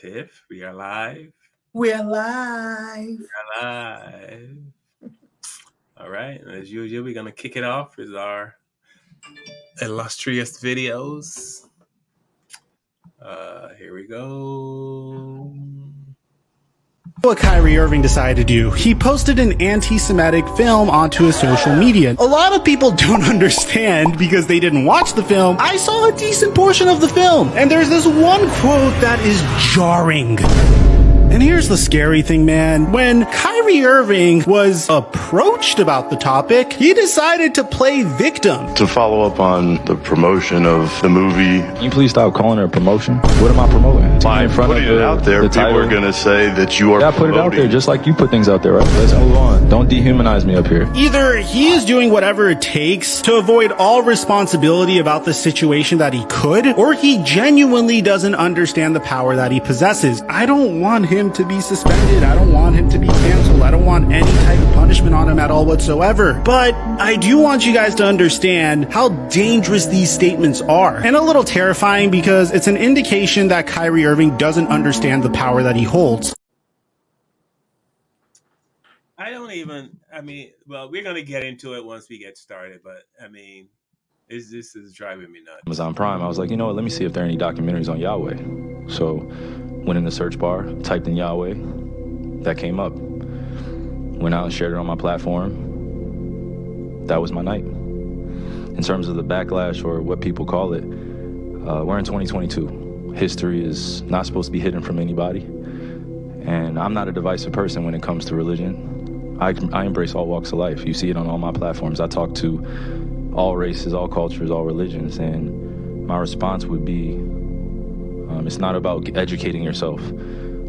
Tiff, we are live. We're live. We're live. All right, as usual, we're gonna kick it off with our illustrious videos. Here we go. What Kyrie Irving decided to do, he posted an anti-Semitic film onto his social media. A lot of people don't understand because they didn't watch the film. I saw a decent portion of the film, and there's this one quote that is jarring. And here's the scary thing, man. When Kyrie Irving was approached about the topic, he decided to play victim. To follow up on the promotion of the movie. Can you please stop calling it a promotion? What am I promoting? By putting it out there, people are going to say that you are promoting. Put it out there just like you put things out there, right? Let's move on. Don't dehumanize me up here. Either he is doing whatever it takes to avoid all responsibility about the situation that he could, or he genuinely doesn't understand the power that he possesses. I don't want him to be suspended. I don't want him to be canceled. I don't want any type of punishment on him at all whatsoever. But I do want you guys to understand how dangerous these statements are. And a little terrifying because it's an indication that Kyrie Irving doesn't understand the power that he holds. Well, we're going to get into it once we get started, but this is driving me nuts. Amazon Prime, I was like, you know what, let me see if there are any documentaries on Yahweh. So went in the search bar, typed in Yahweh, that came up. Went out and shared it on my platform. That was my night. In terms of the backlash or what people call it, we're in 2022. History is not supposed to be hidden from anybody. And I'm not a divisive person when it comes to religion. I embrace all walks of life. You see it on all my platforms. I talk to all races, all cultures, all religions. And my response would be, it's not about educating yourself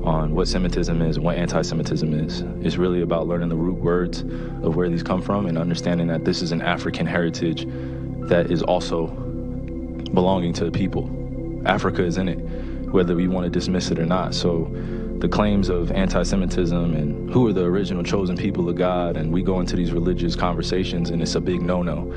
on what Semitism is and what anti-Semitism is. It's really about learning the root words of where these come from and understanding that this is an African heritage that is also belonging to the people. Africa is in it, whether we want to dismiss it or not. So the claims of anti-Semitism and who are the original chosen people of God, and we go into these religious conversations and it's a big no-no.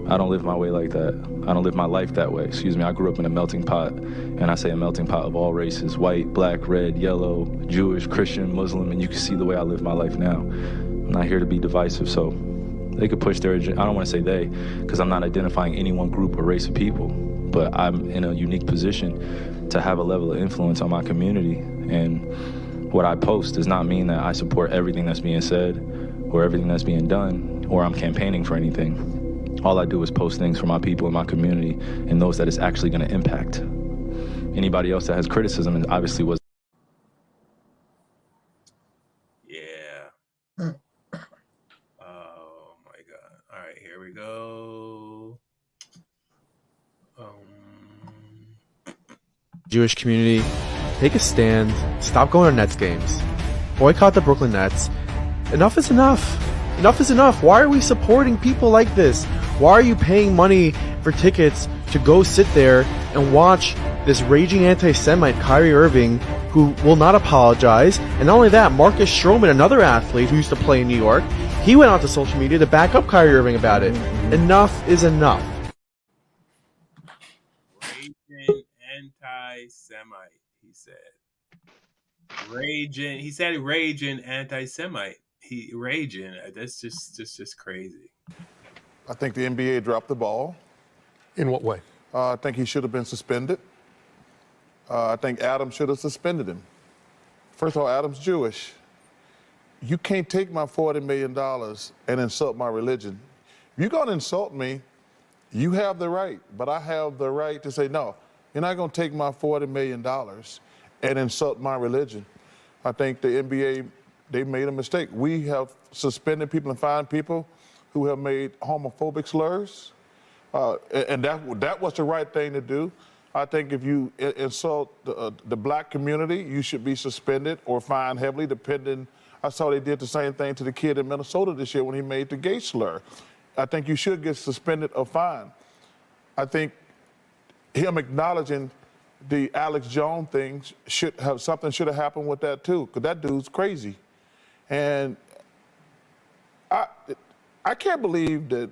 I don't live my way like that. I don't live my life that way. Excuse me, I grew up in a melting pot, and I say a melting pot of all races, white, black, red, yellow, Jewish, Christian, Muslim, and you can see the way I live my life now. I'm not here to be divisive, so they could push their agenda. I don't want to say they, because I'm not identifying any one group or race of people, but I'm in a unique position to have a level of influence on my community, and what I post does not mean that I support everything that's being said or everything that's being done, or I'm campaigning for anything. All I do is post things for my people in my community and those that it's actually going to impact. Anybody else that has criticism and obviously was. Yeah. Oh my God. All right, here we go. Jewish community, take a stand, stop going to Nets games, boycott the Brooklyn Nets. Enough is enough. Enough is enough. Why are we supporting people like this? Why are you paying money for tickets to go sit there and watch this raging anti-Semite Kyrie Irving, who will not apologize? And not only that, Marcus Stroman, another athlete who used to play in New York, he went onto social media to back up Kyrie Irving about it. Enough is enough. Raging anti-Semite, he said. He said raging anti-Semite. Raging. That's just crazy. I think the NBA dropped the ball. In what way? I think he should have been suspended. I think Adam should have suspended him. First of all, Adam's Jewish. You can't take my $40 million and insult my religion. If you're going to insult me, you have the right, but I have the right to say, no, you're not going to take my $40 million and insult my religion. I think the NBA, they made a mistake. We have suspended people and fined people who have made homophobic slurs, and that was the right thing to do. I think if you insult the black community, you should be suspended or fined heavily, depending. I saw they did the same thing to the kid in Minnesota this year when he made the gay slur. I think you should get suspended or fined. I think him acknowledging the Alex Jones thing should have happened with that too, because that dude's crazy. And I can't believe that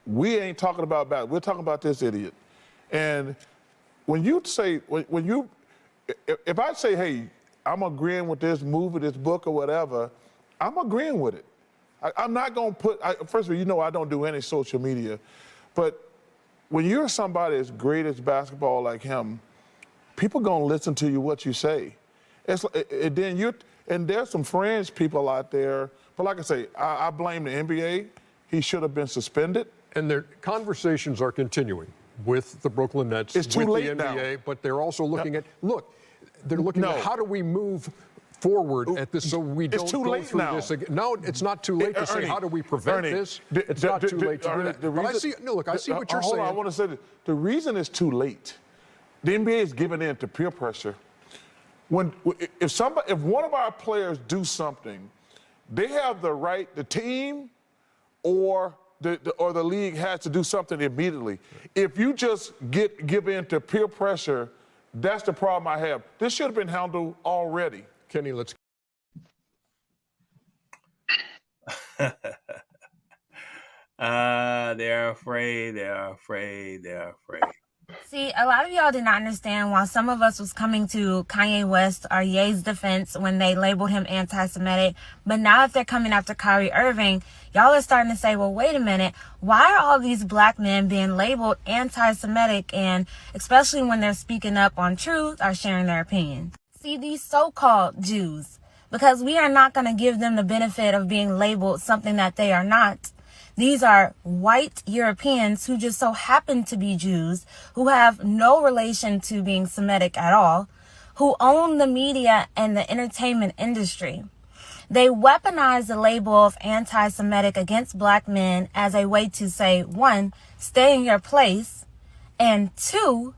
we ain't talking about that. We're talking about this idiot. And when you say, when you if I say, hey, I'm agreeing with this movie, this book, or whatever, I'm agreeing with it. I'm not going to first of all, you know I don't do any social media, but when you're somebody as great as basketball like him, people going to listen to you, what you say. And there's some fringe people out there, but like I say, I blame the NBA. He should have been suspended. And their conversations are continuing with the Brooklyn Nets, it's too with late the NBA, now. but they're also looking at, they're looking at how do we move forward at this so we don't go through this again. No, it's not too late to say how do we prevent this. It's not too late to do that. But I see, I see what you're saying. I want to say that the reason it's too late, the NBA is giving in to peer pressure. If one of our players do something, they have the right, the team or the league has to do something immediately. If you just give in to peer pressure, that's the problem I have. This should have been handled already. Kenny, let's. They're afraid. They're afraid. They're afraid. See, a lot of y'all did not understand why some of us was coming to Kanye West or Ye's defense when they labeled him anti-Semitic. But now if they're coming after Kyrie Irving, y'all are starting to say, well, wait a minute. Why are all these black men being labeled anti-Semitic? And especially when they're speaking up on truth or sharing their opinion. See, these so-called Jews, because we are not going to give them the benefit of being labeled something that they are not. These are white Europeans who just so happen to be Jews, who have no relation to being Semitic at all, who own the media and the entertainment industry. They weaponize the label of anti-Semitic against black men as a way to say, one, stay in your place, and two,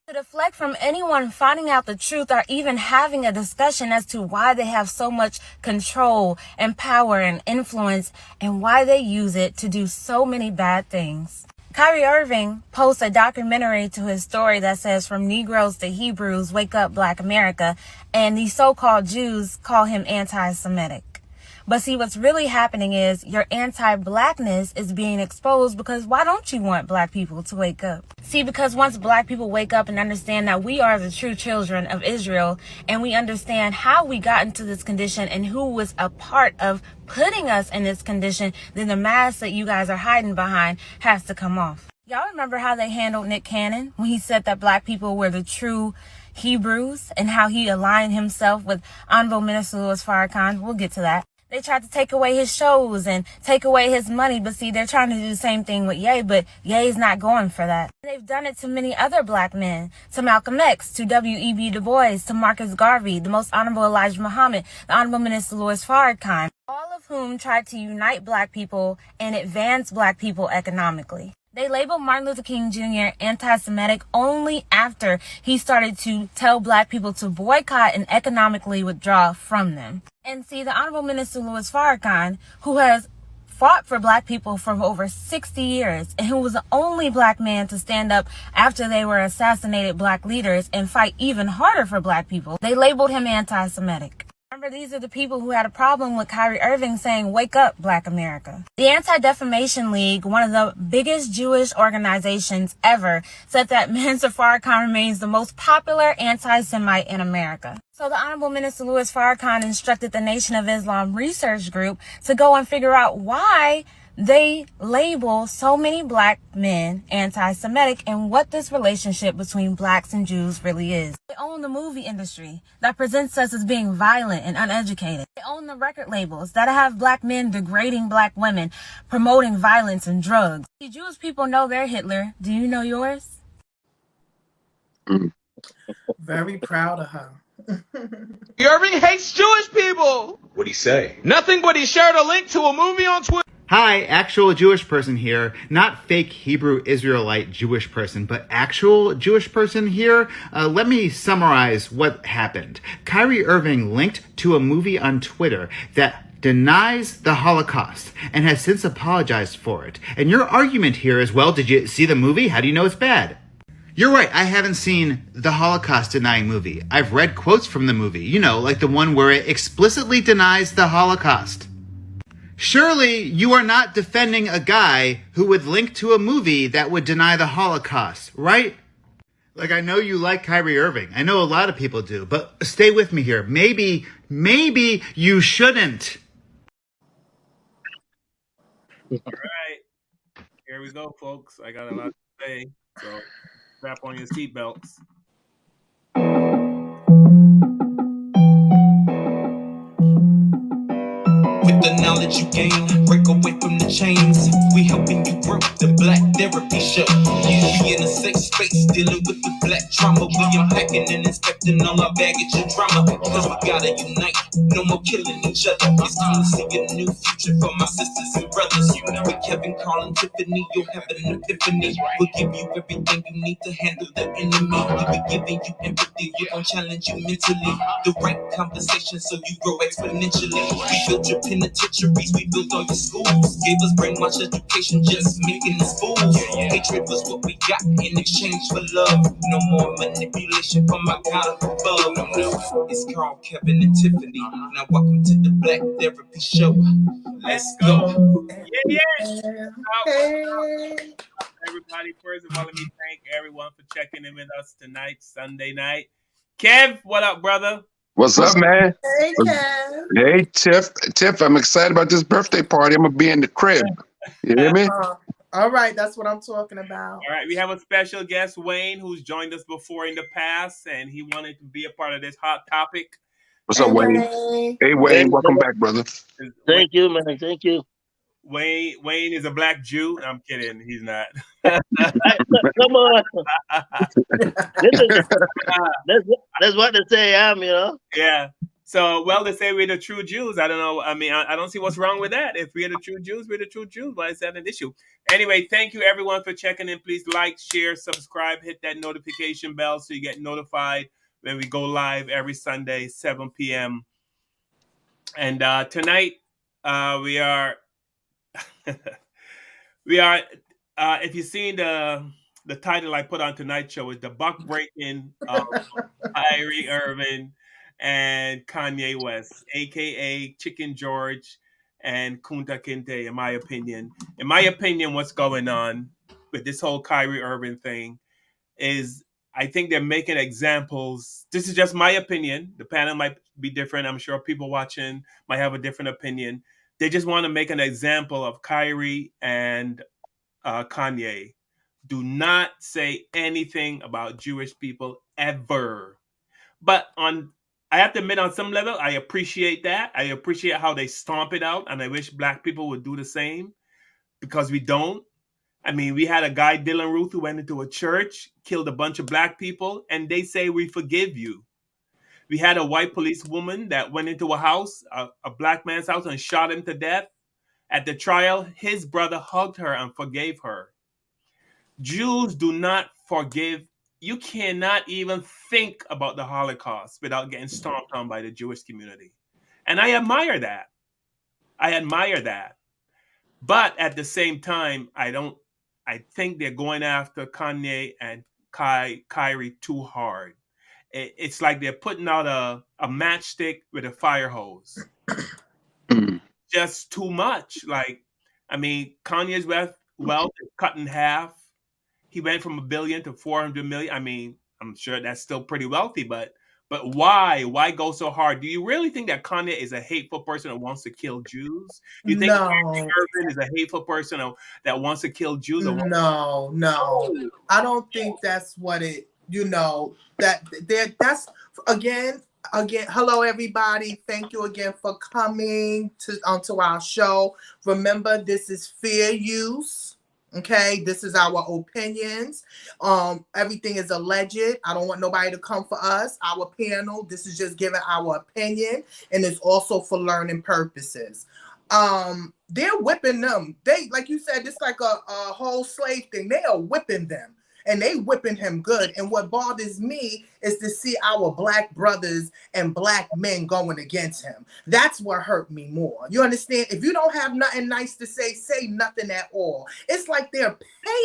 to deflect from anyone finding out the truth or even having a discussion as to why they have so much control and power and influence and why they use it to do so many bad things. Kyrie Irving posts a documentary to his story that says from Negroes to Hebrews, wake up Black America, and these so-called Jews call him anti-Semitic. But see, what's really happening is your anti-blackness is being exposed because why don't you want black people to wake up? See, because once black people wake up and understand that we are the true children of Israel and we understand how we got into this condition and who was a part of putting us in this condition, then the mask that you guys are hiding behind has to come off. Y'all remember how they handled Nick Cannon when he said that black people were the true Hebrews and how he aligned himself with Honorable Minister Louis Farrakhan? We'll get to that. They tried to take away his shows and take away his money, but see, they're trying to do the same thing with Ye, but Ye's not going for that. They've done it to many other black men, to Malcolm X, to W.E.B. Du Bois, to Marcus Garvey, the Most Honorable Elijah Muhammad, the Honorable Minister Louis Farrakhan, all of whom tried to unite black people and advance black people economically. They labeled Martin Luther King Jr. anti-Semitic only after he started to tell black people to boycott and economically withdraw from them. And see, the Honorable Minister Louis Farrakhan, who has fought for black people for over 60 years and who was the only black man to stand up after they were assassinated black leaders and fight even harder for black people, they labeled him anti-Semitic. Remember, these are the people who had a problem with Kyrie Irving saying, wake up, Black America. The Anti-Defamation League, one of the biggest Jewish organizations ever, said that Minister Farrakhan remains the most popular anti-Semite in America. So the Honorable Minister Louis Farrakhan instructed the Nation of Islam Research Group to go and figure out why they label so many black men anti-Semitic and what this relationship between blacks and Jews really is. They own the movie industry that presents us as being violent and uneducated. They own the record labels that have black men degrading black women, promoting violence and drugs. The Jewish people know their Hitler. Do you know yours? Very proud of her. Irving hates Jewish people. What'd he say? Nothing, but he shared a link to a movie on Twitter. Hi, actual Jewish person here. Not fake Hebrew Israelite Jewish person, but actual Jewish person here. Let me summarize what happened. Kyrie Irving linked to a movie on Twitter that denies the Holocaust and has since apologized for it. And your argument here is, well, did you see the movie? How do you know it's bad? You're right, I haven't seen the Holocaust denying movie. I've read quotes from the movie, you know, like the one where it explicitly denies the Holocaust. Surely you are not defending a guy who would link to a movie that would deny the Holocaust, right? Like, I know you like Kyrie Irving. I know a lot of people do, but stay with me here. Maybe you shouldn't. All right. Here we go, folks. I got a lot to say, so strap on your seatbelts. With the knowledge you gain, break away from the chains. We helping you grow, the Black Therapy Show. You be in a safe space, dealing with the black trauma. We unpacking and inspecting all our baggage and drama. Cause we gotta unite, no more killing each other. It's time to see a new future for my sisters and brothers. With Kevin, Carl, and Tiffany, you'll have an epiphany. We'll give you everything you need to handle the enemy. We'll be giving you empathy, we're gonna challenge you mentally. The right conversation so you grow exponentially. We built your penitentiaries, we built all your schools. Gave us brainwash education, just making us fools. Hatred was what we got in exchange for love. No more manipulation from my God up above. No, it's Carl, Kevin, and Tiffany. Now welcome to the Black Therapy Show. Let's go. Yeah. Hey. Everybody, first of all, let me thank everyone for checking in with us tonight, Sunday night. Kev, what up, brother? What's up, man? Hey, Kev. Hey, Tiff, I'm excited about this birthday party. I'm going to be in the crib. You hear me? All right, that's what I'm talking about. All right, we have a special guest, Wayne, who's joined us before in the past, and he wanted to be a part of this hot topic. What's up, Wayne? Hey, Wayne, welcome back, brother. Thank you, man. Thank you. Wayne is a black Jew. I'm kidding. He's not. Come on. That's what they say I am, you know? Yeah. So, well, they say we're the true Jews. I don't know. I mean, I don't see what's wrong with that. If we're the true Jews, we're the true Jews. Why is that an issue? Anyway, thank you, everyone, for checking in. Please like, share, subscribe, hit that notification bell so you get notified when we go live every Sunday, 7 p.m. And tonight, we are... if you've seen the title I put on tonight's show is the buck breaking of Kyrie Irving and Kanye West, aka Chicken George and Kunta Kinte. In my opinion, what's going on with this whole Kyrie Irving thing is I think they're making examples. This is just my opinion. The panel might be different. I'm sure people watching might have a different opinion. They just want to make an example of Kyrie and Kanye. Do not say anything about Jewish people ever. But I have to admit, on some level, I appreciate that. I appreciate how they stomp it out, and I wish black people would do the same because we don't. I mean, we had a guy, Dylan Ruth, who went into a church, killed a bunch of black people, and they say, we forgive you. We had a white policewoman that went into a house, a black man's house, and shot him to death. At the trial, his brother hugged her and forgave her. Jews do not forgive. You cannot even think about the Holocaust without getting stomped on by the Jewish community. And I admire that. But at the same time, I think they're going after Kanye and Kyrie too hard. It's like they're putting out a matchstick with a fire hose. Just too much. Like, I mean, Kanye's wealth is cut in half. He went from $1 billion to $400 million. I mean, I'm sure that's still pretty wealthy, but why? Why go so hard? Do you really think that Kanye is a hateful person that wants to kill Jews? Do you think Irving is a hateful person that wants to kill Jews? No. I don't think that's what it. That's again. Hello, everybody. Thank you again for coming onto our show. Remember, this is fair use. Okay, this is our opinions. Everything is alleged. I don't want nobody to come for us. Our panel, this is just giving our opinion, and it's also for learning purposes. They're whipping them. They, like you said, it's like a whole slave thing. They are whipping them, and they whipping him good. And what bothers me is to see our black brothers and black men going against him. That's what hurt me more. You understand? If you don't have nothing nice to say nothing at all. It's like they're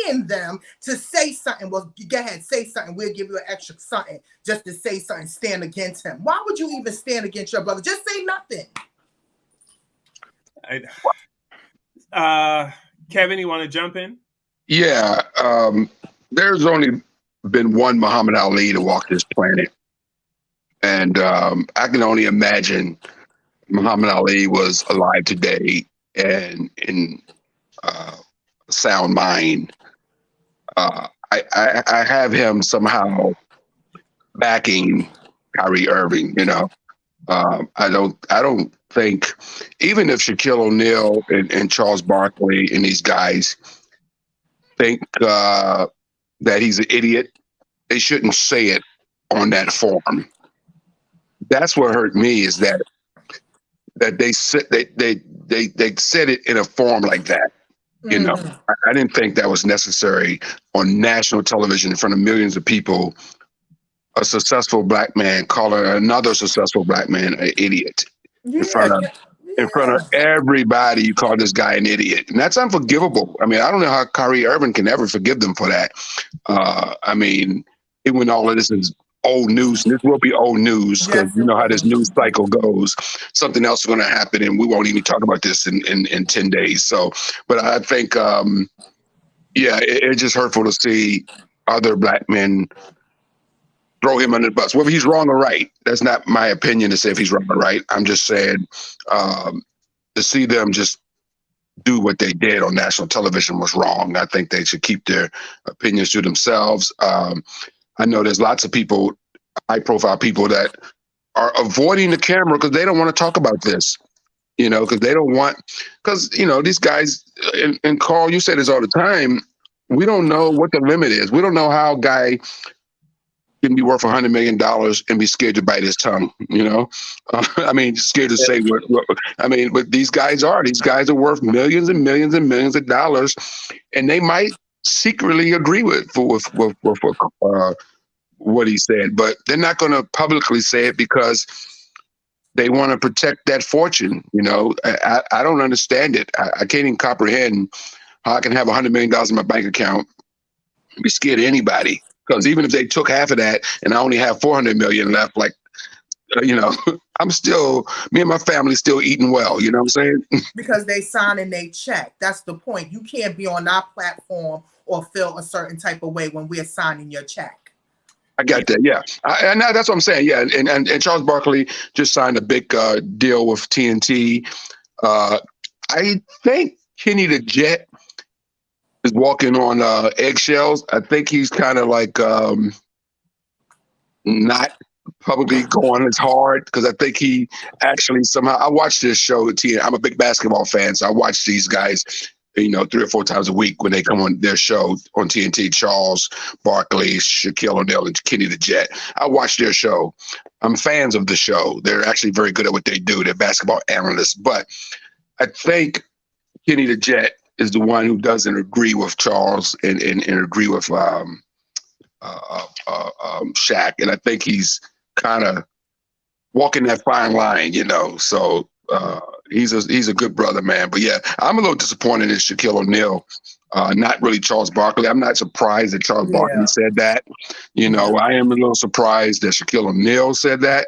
paying them to say something. Well, go ahead, say something. We'll give you an extra something just to say something, stand against him. Why would you even stand against your brother? Just say nothing. Kevin, you want to jump in? Yeah. There's only been one Muhammad Ali to walk this planet. And I can only imagine Muhammad Ali was alive today and in sound mind. I have him somehow backing Kyrie Irving. I don't think, even if Shaquille O'Neal and Charles Barkley and these guys think that he's an idiot, they shouldn't say it on that form. That's what hurt me, is that they said they said it in a form like that. I didn't think that was necessary on national television in front of millions of people. A successful black man calling another successful black man an idiot in front of everybody. You call this guy an idiot, and that's unforgivable. I mean, I don't know how Kyrie Irving can ever forgive them for that. I mean, even all of this is old news, and this will be old news, because you know how this news cycle goes. Something else is going to happen, and we won't even talk about this in 10 days. So, but I think, it's just hurtful to see other black men throw him under the bus. Whether he's wrong or right, that's not my opinion to say if he's wrong or right. I'm just saying to see them just do what they did on national television was wrong. I think they should keep their opinions to themselves. I know there's lots of people, high-profile people, that are avoiding the camera because they don't want to talk about this, because they don't want, because, these guys, and Carl, you say this all the time, we don't know what the limit is. We don't know how a guy can be worth $100 million and be scared to bite his tongue, I mean, scared to say what I mean, but these guys are worth millions and millions and millions of dollars, and they might secretly agree with what he said, but they're not going to publicly say it because they want to protect that fortune. I don't understand it. I can't even comprehend how I can have $100 million in my bank account and be scared of anybody. Because even if they took half of that and I only have 400 million left, I'm still, me and my family still eating well. You know what I'm saying? Because they signing they check. That's the point. You can't be on our platform or feel a certain type of way when we're signing your check. I got that. Yeah. And that's what I'm saying. Yeah. And Charles Barkley just signed a big deal with TNT. I think Kenny the Jet is walking on eggshells. I think he's kind of like not publicly going as hard, because I think he actually somehow, I watch this show at TNT. I'm a big basketball fan, so I watch these guys 3 or 4 times a week when they come on their show on TNT. Charles Barkley, Shaquille O'Neal, and Kenny the Jet. I watch their show. I'm fans of the show. They're actually very good at what they do. They're basketball analysts. But I think Kenny the Jet is the one who doesn't agree with Charles and agree with Shaq. And I think he's kind of walking that fine line, So he's a good brother, man. But yeah, I'm a little disappointed in Shaquille O'Neal, not really Charles Barkley. I'm not surprised that Charles Barkley said that. I am a little surprised that Shaquille O'Neal said that.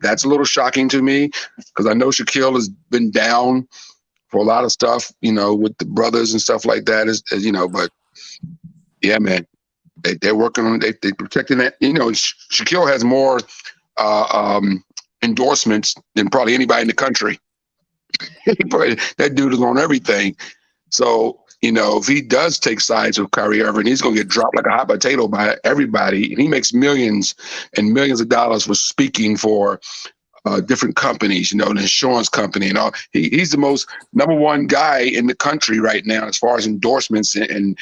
That's a little shocking to me, because I know Shaquille has been down for a lot of stuff, with the brothers and stuff like that, as but yeah, man, they're working on it. They protecting that. Shaquille has more endorsements than probably anybody in the country. That dude is on everything. So, if he does take sides with Kyrie Irving, he's going to get dropped like a hot potato by everybody. And he makes millions and millions of dollars for speaking for different companies, the insurance company and all. He's the most #1 guy in the country right now as far as endorsements and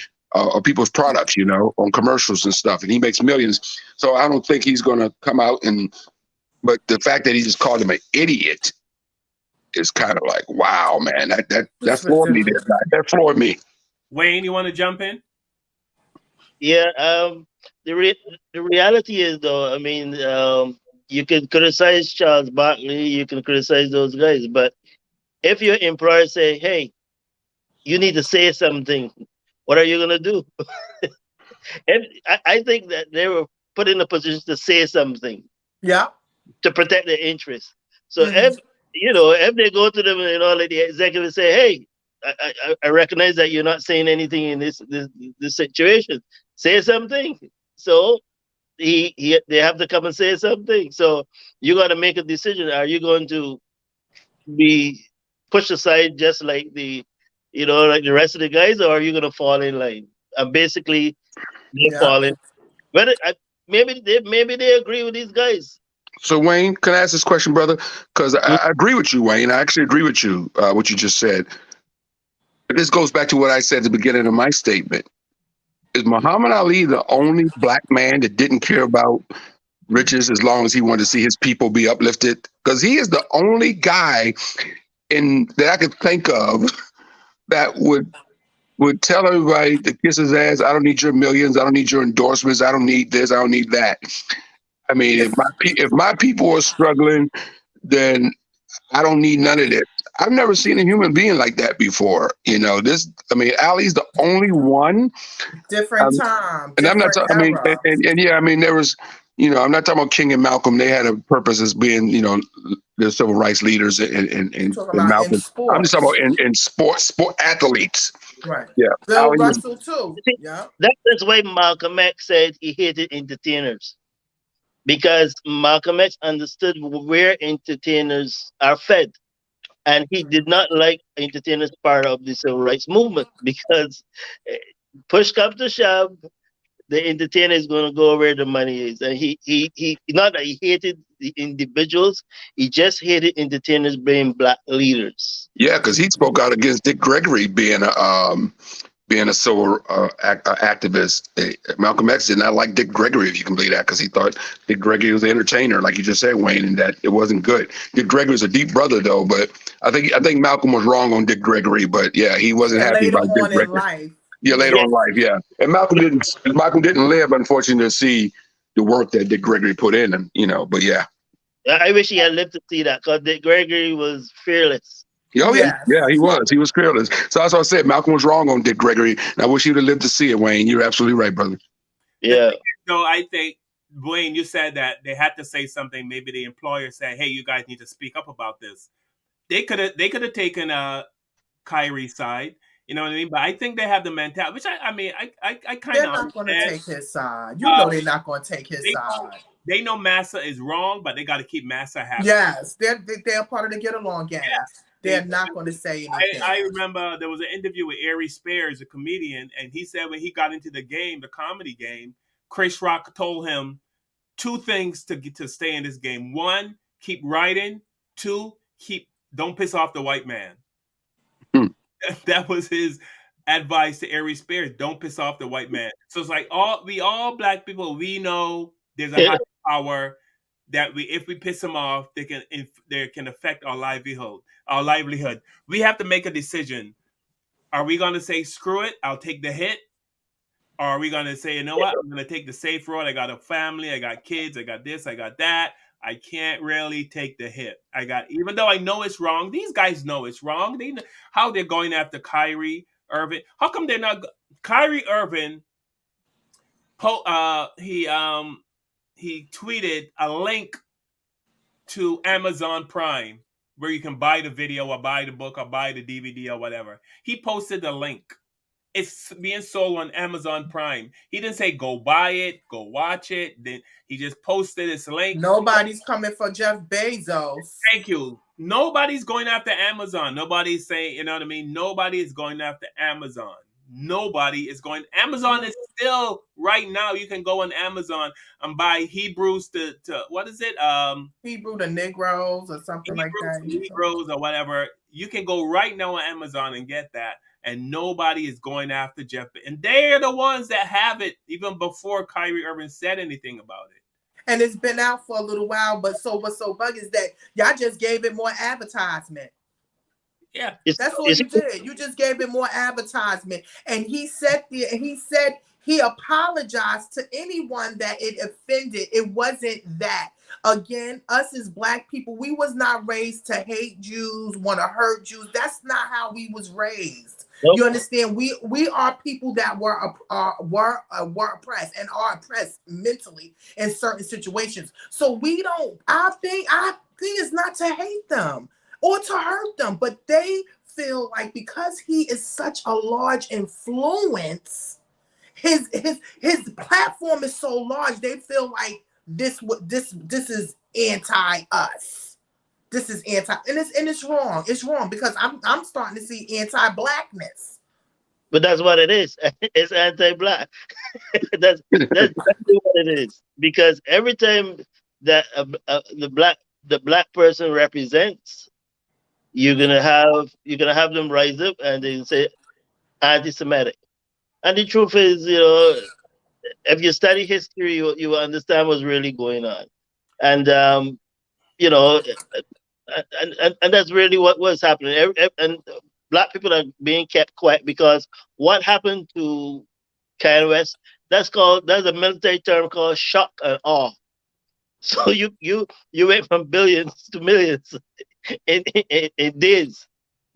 people's products, on commercials and stuff. And he makes millions. So I don't think he's going to come out but the fact that he just called him an idiot is kind of like, wow, man, that floored me. That floored me. Wayne, you want to jump in? Yeah. The reality is, though, I mean, you can criticize Charles Barkley, you can criticize those guys, but if your employer say, hey, you need to say something, what are you going to do? And I think that they were put in a position to say something. Yeah. To protect their interests. So if they go to them and let the executive say, hey, I recognize that you're not saying anything in this situation. Say something. So they have to come and say something. So you got to make a decision. Are you going to be pushed aside just like like the rest of the guys, or are you going to fall in line? Basically, they're falling. But maybe they agree with these guys. So Wayne, can I ask this question, brother? Because I agree with you, Wayne. I actually agree with you, what you just said. But this goes back to what I said at the beginning of my statement. Is Muhammad Ali the only black man that didn't care about riches as long as he wanted to see his people be uplifted? Because he is the only guy that I could think of that would tell everybody to kiss his ass. I don't need your millions. I don't need your endorsements. I don't need this. I don't need that. I mean, if my people are struggling, then I don't need none of this. I've never seen a human being like that before. Ali's the only one. Different time, and I'm not. There was. I'm not talking about King and Malcolm. They had a purpose as being, the civil rights leaders and Malcolm. I'm just talking about in sport athletes. Right. Yeah. Bill Russell too. Yeah. That's why Malcolm X said he hated entertainers. Because Malcolm X understood where entertainers are fed. And he did not like entertainers part of the civil rights movement because push comes to shove, the entertainer is going to go where the money is. And he not that he hated the individuals, he just hated entertainers being black leaders. Yeah, because he spoke out against Dick Gregory being a civil activist. Malcolm X did not like Dick Gregory, if you can believe that, because he thought Dick Gregory was an entertainer, like you just said, Wayne, and that it wasn't good. Dick Gregory's a deep brother, though, but I think Malcolm was wrong on Dick Gregory, but yeah, he wasn't happy about Dick Gregory. Later on in life, yeah. And Malcolm didn't live, unfortunately, to see the work that Dick Gregory put in, and but yeah. I wish he had lived to see that, because Dick Gregory was fearless. Oh, yeah, he was. He was fearless. So that's what I said. Malcolm was wrong on Dick Gregory, and I wish he would have lived to see it, Wayne. You're absolutely right, brother. Yeah. So I think, Wayne, you said that they had to say something. Maybe the employer said, "Hey, you guys need to speak up about this." They could have taken Kyrie's side. You know what I mean? But I think they have the mentality, which I kind of. They're not going to take his side. They're not going to take his side. They know Massa is wrong, but they got to keep Massa happy. Yes, they're part of the get along gang. Yeah. They're not going to say anything. I remember there was an interview with Ari Spears, a comedian, and he said when he got into the game, the comedy game, Chris Rock told him 2 things to stay in this game. 1, keep writing. 2, don't piss off the white man. That was his advice to Ari Spears. Don't piss off the white man. So it's like we all black people, we know there's a high power that if we piss them off, they can affect our livelihood. We have to make a decision. Are we going to say, screw it, I'll take the hit? Or are we going to say, you know what, I'm going to take the safe road. I got a family, I got kids, I got this, I got that. I can't really take the hit. Even though I know it's wrong, these guys know it's wrong. They know how they're going after Kyrie Irving. How come they're not? Kyrie Irving, he tweeted a link to Amazon Prime where you can buy the video or buy the book or buy the DVD or whatever. He posted the link. It's being sold on Amazon Prime. He didn't say go buy it, go watch it. Then he just posted this link. Nobody's coming for Jeff Bezos. Thank you. Nobody's going after Amazon. Nobody's saying, you know what I mean? Nobody is going after Amazon. Nobody is going. Amazon is still right now. You can go on Amazon and buy Hebrews to what is it? Hebrew to Negroes or something like that. Negroes or whatever. You can go right now on Amazon and get that. And nobody is going after Jeff. And they're the ones that have it even before Kyrie Irving said anything about it. And it's been out for a little while. But so what's so bug is that y'all just gave it more advertisement. Yeah. That's all you did. You just gave it more advertisement. And he said he apologized to anyone that it offended. It wasn't that. Again, us as black people, we was not raised to hate Jews, want to hurt Jews. That's not how we was raised. Nope. You understand? We are people that were oppressed and are oppressed mentally in certain situations. So we don't. Our thing is not to hate them or to hurt them, but they feel like because he is such a large influence, his platform is so large. They feel like this is anti us. This is anti, and it's wrong. It's wrong because I'm starting to see anti-blackness. But that's what it is. It's anti-black. that's exactly what it is. Because every time that the black person represents, you're gonna have them rise up and they say anti-Semitic. And the truth is, if you study history, you will understand what's really going on. And you know, and that's really what was happening. And black people are being kept quiet because what happened to Kanye West? That's a military term called shock and awe. So you went from billions to millions in days.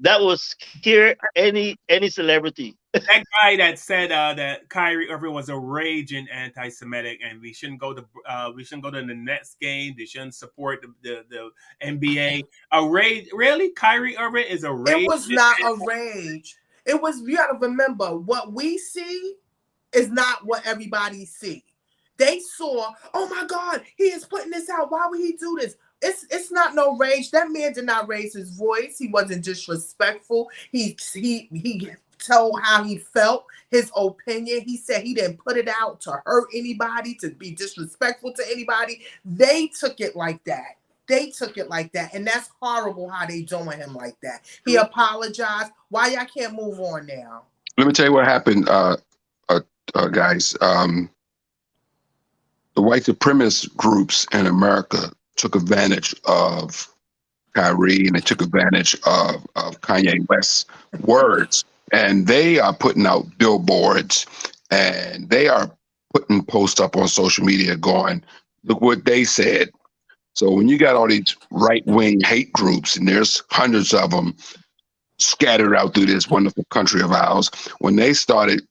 That will scare any celebrity. That guy that said that Kyrie Irving was a raging anti-Semitic, and we shouldn't go to the Nets game. They shouldn't support the NBA. A rage? Really? Kyrie Irving is a rage? It was not a rage. It was. You got to remember what we see is not what everybody see. They saw, oh my God, he is putting this out. Why would he do this? It's not no rage. That man did not raise his voice. He wasn't disrespectful. He told how he felt, his opinion. He said he didn't put it out to hurt anybody, to be disrespectful to anybody. They took it like that. And that's horrible how they doing him like that. He apologized. Why y'all can't move on now? Let me tell you what happened, guys. The white supremacist groups in America took advantage of Kyrie, and they took advantage of Kanye West's words. And they are putting out billboards, and they are putting posts up on social media going, look what they said. So when you got all these right-wing hate groups, and there's hundreds of them scattered out through this wonderful country of ours, when they started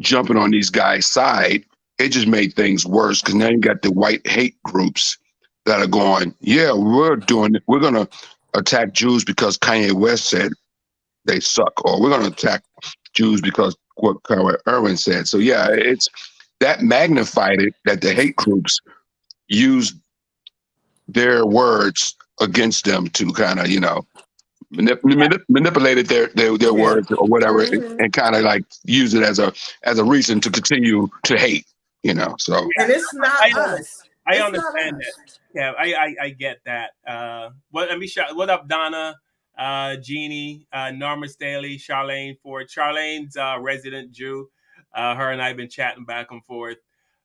jumping on these guys' side, it just made things worse, because now you got the white hate groups that are going, yeah, we're going to attack Jews because Kanye West said they suck, or we're going to attack Jews because what Kyrie Irving said. So yeah, it's that magnified it, that the hate groups used their words against them to kind of, manipulated their words or whatever, and kind of like use it as a reason to continue to hate, So and it's not us. I understand that. Yeah, I get that. Let me shout. What up, Donna, Jeannie, Norma Staley, Charlene Ford. Charlene's resident Jew. Her and I have been chatting back and forth.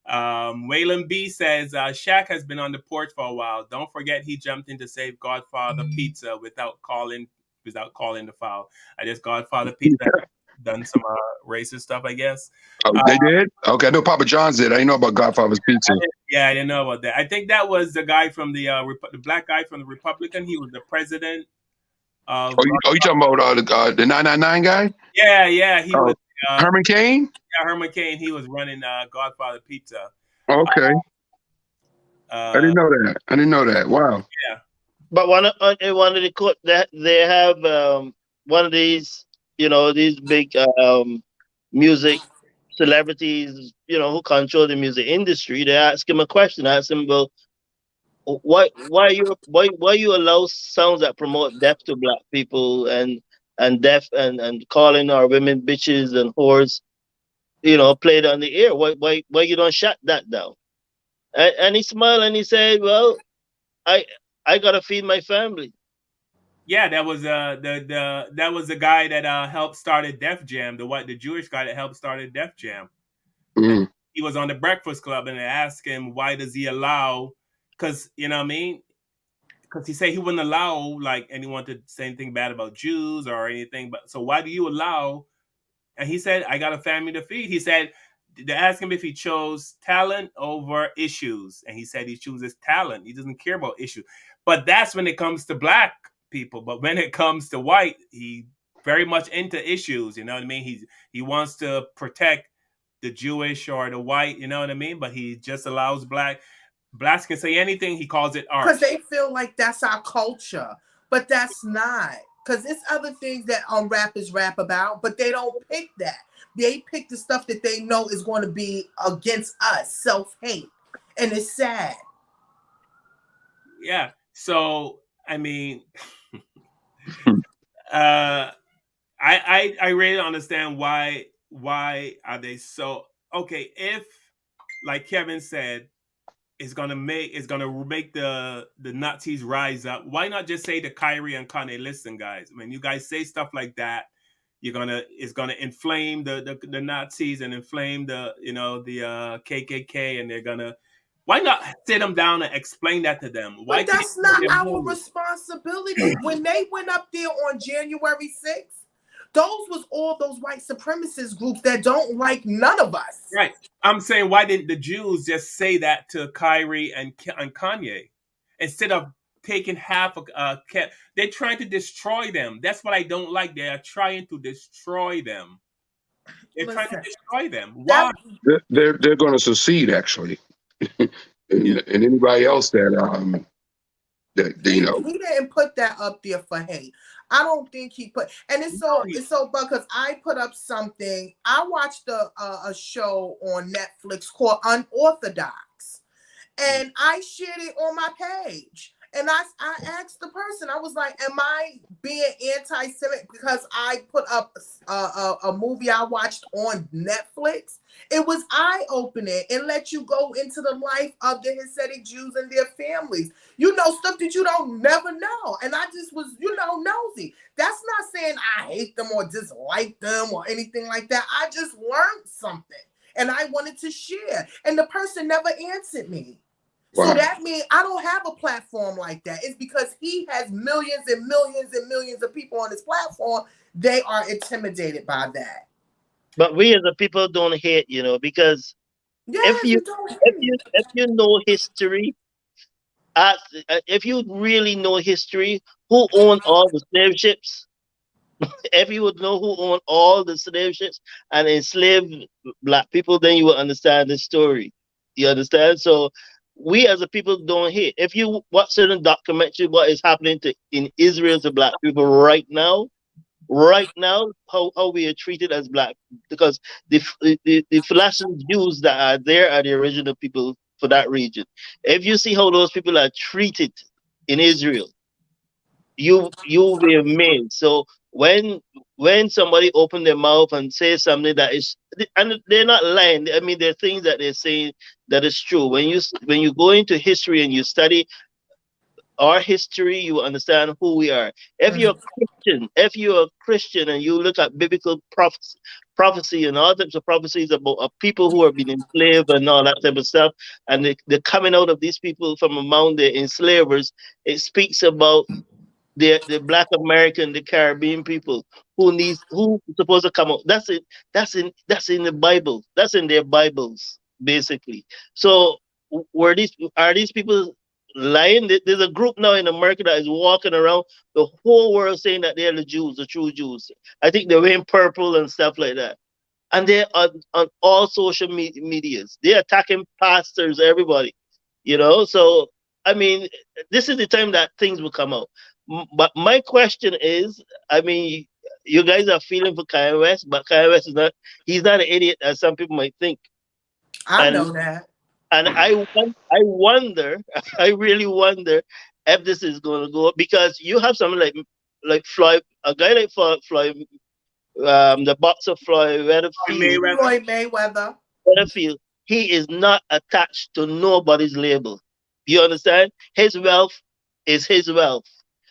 Waylon B says Shaq has been on the porch for a while. Don't forget he jumped in to save Godfather Pizza without calling the foul. I guess Godfather Pizza done some racist stuff, I guess. Oh, they did? Okay, I know Papa John's did. I didn't know about Godfather's Pizza. I didn't know about that. I think that was the guy from the black guy from the Republican. He was the president of. You talking about the 999 guy? Yeah. He was Herman Cain. Yeah, Herman Cain. He was running Godfather Pizza. Okay. I didn't know that. Wow. Yeah. But one of the court that they have one of these, these big music celebrities, who control the music industry. They ask him a question. Ask him, well, why you allow songs that promote death to black people and death and calling our women bitches and whores, played on the air? Why you don't shut that down? And he smiled and he said, well, I gotta feed my family. Yeah, that was the guy that helped started Def Jam, the Jewish guy that helped started Def Jam. Mm. He was on the Breakfast Club, and they asked him why does he allow, because because he said he wouldn't allow like anyone to say anything bad about Jews or anything, but so why do you allow? And he said, I got a family to feed. He said, they asked him if he chose talent over issues, and he said he chooses talent. He doesn't care about issues. But that's when it comes to black people. But when it comes to white, he very much into issues. You know what I mean? He wants to protect the Jewish or the white. You know what I mean? But he just allows blacks can say anything. He calls it art because they feel like that's our culture, but that's not. Because it's other things that rappers rap about, but they don't pick that. They pick the stuff that they know is going to be against us, self-hate. And it's sad. Yeah. So, I mean, I really understand why are they so okay, if like Kevin said, it's gonna make the Nazis rise up. Why not just say to Kyrie and Kanye, listen, guys, when you guys say stuff like that, it's gonna inflame the Nazis and inflame the KKK, and they're gonna why not sit them down and explain that to them? Why But that's not our responsibility. When they went up there on January 6th, those was all those white supremacist groups that don't like none of us. Right. I'm saying, why didn't the Jews just say that to Kyrie and Kanye instead of taking half of they're trying to destroy them. That's what I don't like. They are trying to destroy them. They're trying to destroy them. Why? They're going to succeed, actually. and anybody else that He didn't put that up there for hate. I don't think he put, and it's so because I put up something. I watched a show on Netflix called Unorthodox, and I shared it on my page. And I asked the person, I was like, am I being anti-Semitic because I put up a movie I watched on Netflix? It was eye-opening and let you go into the life of the Hasidic Jews and their families. You know, stuff that you don't never know. And I just was, nosy. That's not saying I hate them or dislike them or anything like that. I just learned something and I wanted to share. And the person never answered me. Wow. So that means I don't have a platform like that. It's because he has millions and millions and millions of people on his platform. They are intimidated by that. But we as a people don't hate, because if you know history, if you really know history, who owned all the slave ships? If you would know who owned all the slave ships and enslaved black people, then you will understand the story. You understand? So we as a people don't hate. If you watch certain documentary, what is happening in Israel to black people right now, how we are treated as black, because the Philistine Jews that are there are the original people for that region. If you see how those people are treated in Israel, you will be amazed. So when somebody open their mouth and say something that is, and they're not lying, I mean, there are things that they're saying that is true. When you go into history and you study our history, you understand who we are. If you're a Christian and you look at biblical prophecy and all types of prophecies about people who have been enslaved and all that type of stuff, and the coming out of these people from among the enslavers, it speaks about the Black American, the Caribbean people who supposed to come out. That's it. That's in the Bible. That's in their Bibles, basically. So are these people lying? There's a group now in America that is walking around the whole world saying that they're the Jews, the true Jews. I think they're wearing purple and stuff like that. And they're on all social medias. They're attacking pastors, everybody. So I mean, this is the time that things will come out. But my question is, I mean, you guys are feeling for Kanye West, but Kanye West he's not an idiot as some people might think. I know that. And I wonder, I really wonder if this is going to go, because you have someone like Floyd, a guy like Floyd, the boxer Floyd Mayweather. He is not attached to nobody's label. You understand? His wealth is his wealth.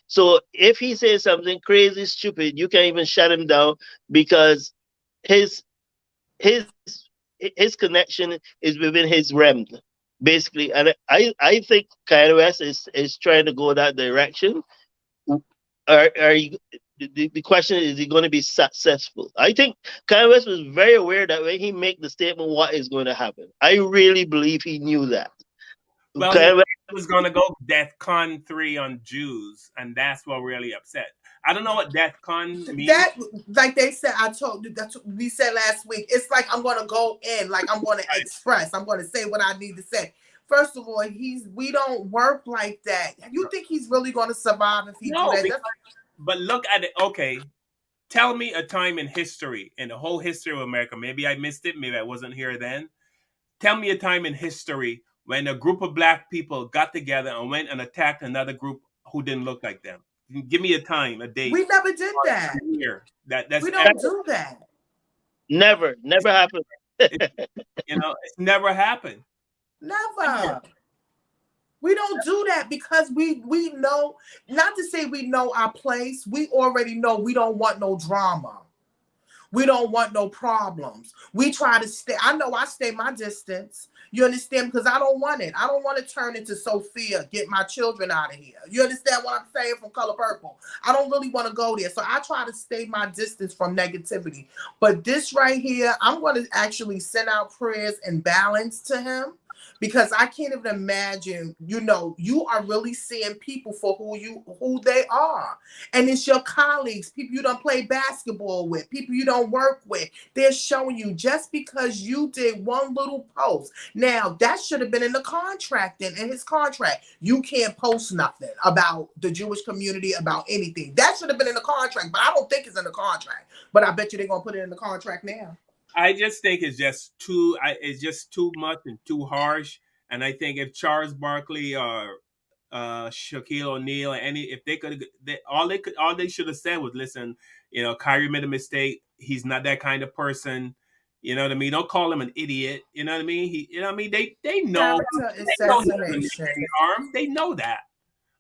So if he says something crazy, stupid, you can't even shut him down, because his connection is within his realm, basically. And I think Kanye West is trying to go that direction. The question is he going to be successful? I think Kanye West was very aware that when he make the statement, what is going to happen. I really believe he knew that. Well, he was going to go DEFCON 3 on Jews, and that's what really upset. I don't know what DEFCON means. That, like they said, I told you, that's what we said last week. It's like I'm going to go in, like I'm going to express. I'm going to say what I need to say. First of all, we don't work like that. You think he's really going to survive if he do that? But look at it. Okay, tell me a time in history, in the whole history of America. Maybe I missed it. Maybe I wasn't here then. Tell me a time in history when a group of black people got together and went and attacked another group who didn't look like them. Give me a time, a date. We never did that. That's we don't do that. Never happened. It's never happened. Never. We don't do that because we know, not to say we know our place. We already know we don't want no drama. We don't want no problems. We try to stay. I know I stay my distance. You understand? Because I don't want it. I don't want to turn into Sophia, get my children out of here. You understand what I'm saying from Color Purple? I don't really want to go there. So I try to stay my distance from negativity. But this right here, I'm going to actually send out prayers and balance to him. Because I can't even imagine, you are really seeing people for who they are. And it's your colleagues, people you don't play basketball with, people you don't work with. They're showing you just because you did one little post. Now, that should have been in the contract, in his contract. You can't post nothing about the Jewish community, about anything. That should have been in the contract, but I don't think it's in the contract. But I bet you they're going to put it in the contract now. I just think it's just too much and too harsh. And I think if Charles Barkley or Shaquille O'Neal, if they could, all they should have said was, listen, Kyrie made a mistake. He's not that kind of person. You know what I mean? Don't call him an idiot. You know what I mean? They know. They know that.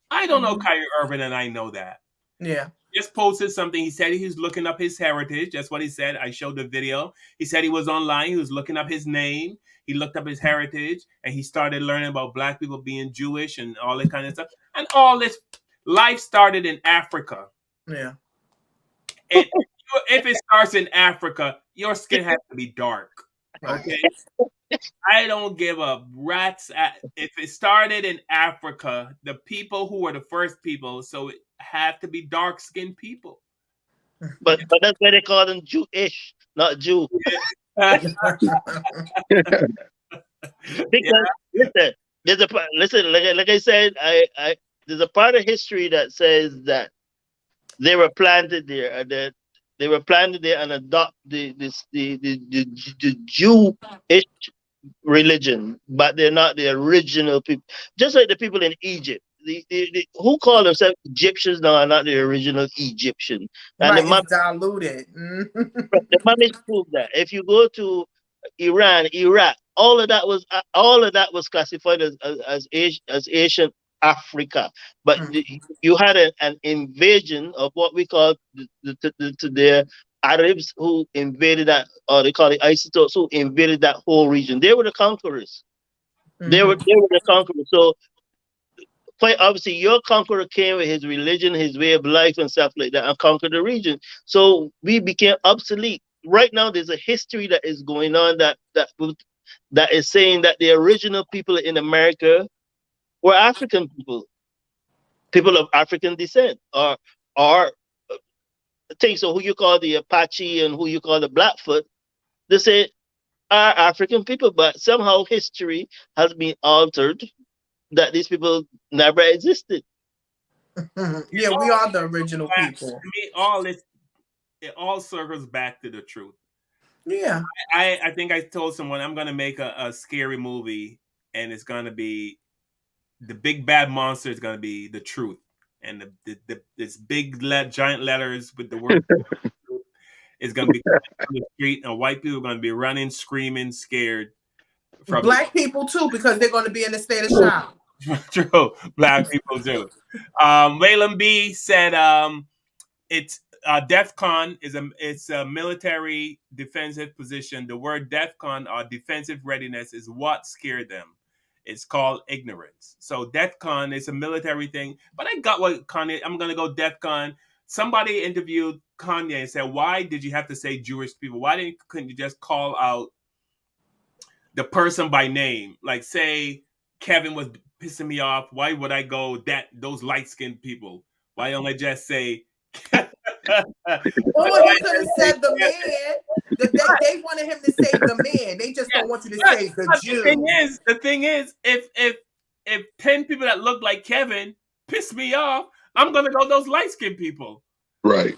I don't know Kyrie Irving, and I know that. Yeah. Just posted something. He said he was looking up his heritage. That's what he said. I showed the video. He said he was online. He was looking up his name. He looked up his heritage, and he started learning about black people being Jewish and all that kind of stuff. And all this life started in Africa. Yeah. And if it starts in Africa, your skin has to be dark. Okay. I don't give a rat's if it started in Africa, the people who were the first people, so it had to be dark-skinned people. But that's why they call them Jewish, not Jew. Because listen, like I said, I there's a part of history that says that they were planted there, and adopt the Jewish religion, but they're not the original people. Just like the people in Egypt, who call themselves Egyptians now are not the original Egyptian. And right, it's diluted. The mummies prove that. If you go to Iran, Iraq, all of that was classified as ancient Africa. But you had an invasion of what we call the Arabs who invaded that, or they call it isotopes, who invaded that whole region. They were the conquerors. They were the conquerors. So quite obviously, your conqueror came with his religion, his way of life, and stuff like that, and conquered the region. So we became obsolete. Right now, there's a history that is going on that is saying that the original people in America were African people of African descent, or things. So who you call the Apache and who you call the Blackfoot, they say are African people, but somehow history has been altered that these people never existed. Yeah, we are the original people. To me, it all circles back to the truth. Yeah. I think I told someone I'm gonna make a scary movie, and it's gonna be the big bad monster is gonna be the truth. And this big giant letters with the word is going to be on the street, and white people are going to be running, screaming, scared. From black people too, because they're going to be in a state of shock. True, black people too. Waylon B said it's DEFCON it's a military defensive position. The word DEFCON or defensive readiness is what scared them. It's called ignorance. So DEFCON is a military thing. But I got what Kanye, I'm going to go DEFCON. Somebody interviewed Kanye and said, why did you have to say Jewish people? Why couldn't you just call out the person by name? Like say Kevin was pissing me off. Why would I go those light-skinned people? Why don't I just say... Or you could have said the man. They wanted him to say the man. They just don't want you to say the Jew. The thing is, if 10 people that look like Kevin piss me off, I'm gonna go those light skinned people. Right.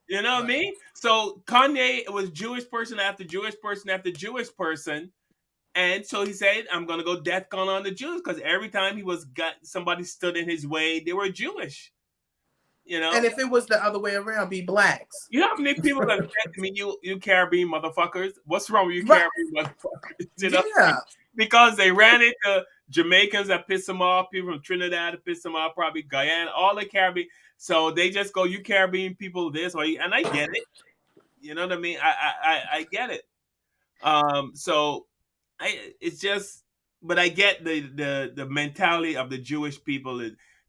You know what I mean? So Kanye was Jewish person after Jewish person after Jewish person. And so he said, I'm going to go DEFCON on the Jews because every time somebody stood in his way, they were Jewish. You know? And if it was the other way around, be blacks. You know how many people have said to me, you Caribbean motherfuckers? What's wrong with you Caribbean motherfuckers? You know? Yeah. Because they ran into Jamaicans that pissed them off, people from Trinidad that pissed them off, probably Guyana, all the Caribbean. So they just go, you Caribbean people this, and I get it. You know what I mean? I get it. So it's just, but I get the mentality of the Jewish people.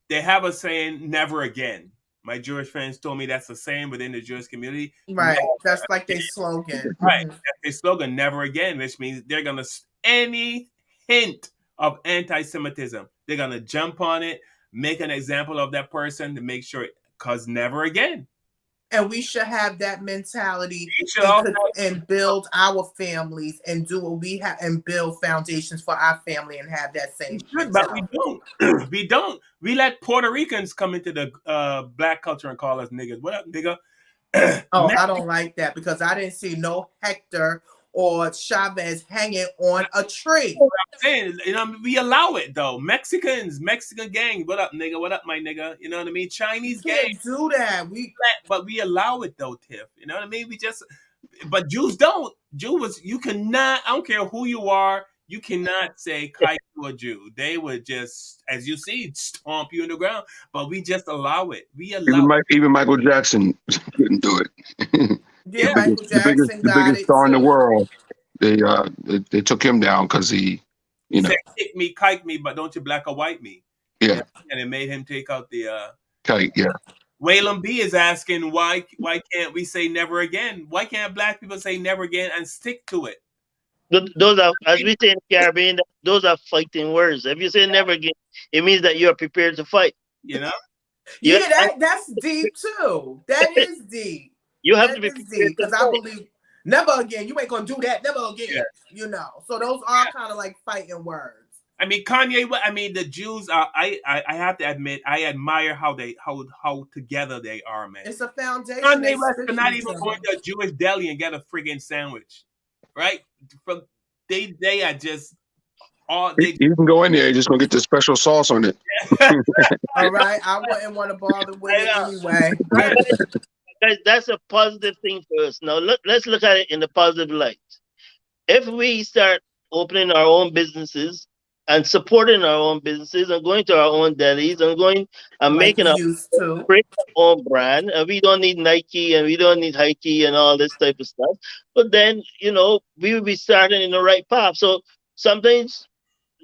They have a saying, never again. My Jewish friends told me that's the saying within the Jewish community. Right. That's like their slogan. Right. That's their slogan, never again, which means they're going to, any hint of anti-Semitism, they're going to jump on it, make an example of that person to make sure, because never again. And we should have that mentality and build our families and do what we have and build foundations for our family and have that same. But we don't. We don't. We let Puerto Ricans come into the black culture and call us niggas. What up, nigga? I don't like that because I didn't see no Hector or Chavez hanging on a tree. What I'm saying, you know, we allow it though. Mexican gang. What up, nigga? What up, my nigga? You know what I mean? Chinese gang. Can't do that. But we allow it though, Tiff. You know what I mean? But Jews don't. You cannot. I don't care who you are. You cannot say Kai to a Jew. They would just, as you see, stomp you in the ground. But we just allow it. Even Michael Jackson couldn't do it. Yeah, Michael Jackson the biggest star in the world. They took him down because he said, kick me, kike me, but don't you black or white me. Yeah. And it made him take out the kike, yeah. Waylon B is asking why can't we say never again? Why can't black people say never again and stick to it? Those are, as we say in Caribbean, those are fighting words. If you say never again, it means that you're prepared to fight. You know? Yeah, that's deep too. That is deep. You have to be prepared because I believe never again. You ain't gonna do that. Never again. Yeah. You know. So those are kind of like fighting words. I mean, Kanye. I mean, the Jews are. I have to admit, I admire how together they are, man. It's a foundation. Kanye West cannot even go into a Jewish deli and get a friggin' sandwich, right? From they are just all. You can go in there. You're just gonna get the special sauce on it. All right, I wouldn't want to bother with it anyway. That's a positive thing for us. Now let's look at it in the positive light. If we start opening our own businesses and supporting our own businesses and going to our own delis and going and making our own brand, and we don't need Nike and we don't need Hikey and all this type of stuff. But then, we will be starting in the right path. So sometimes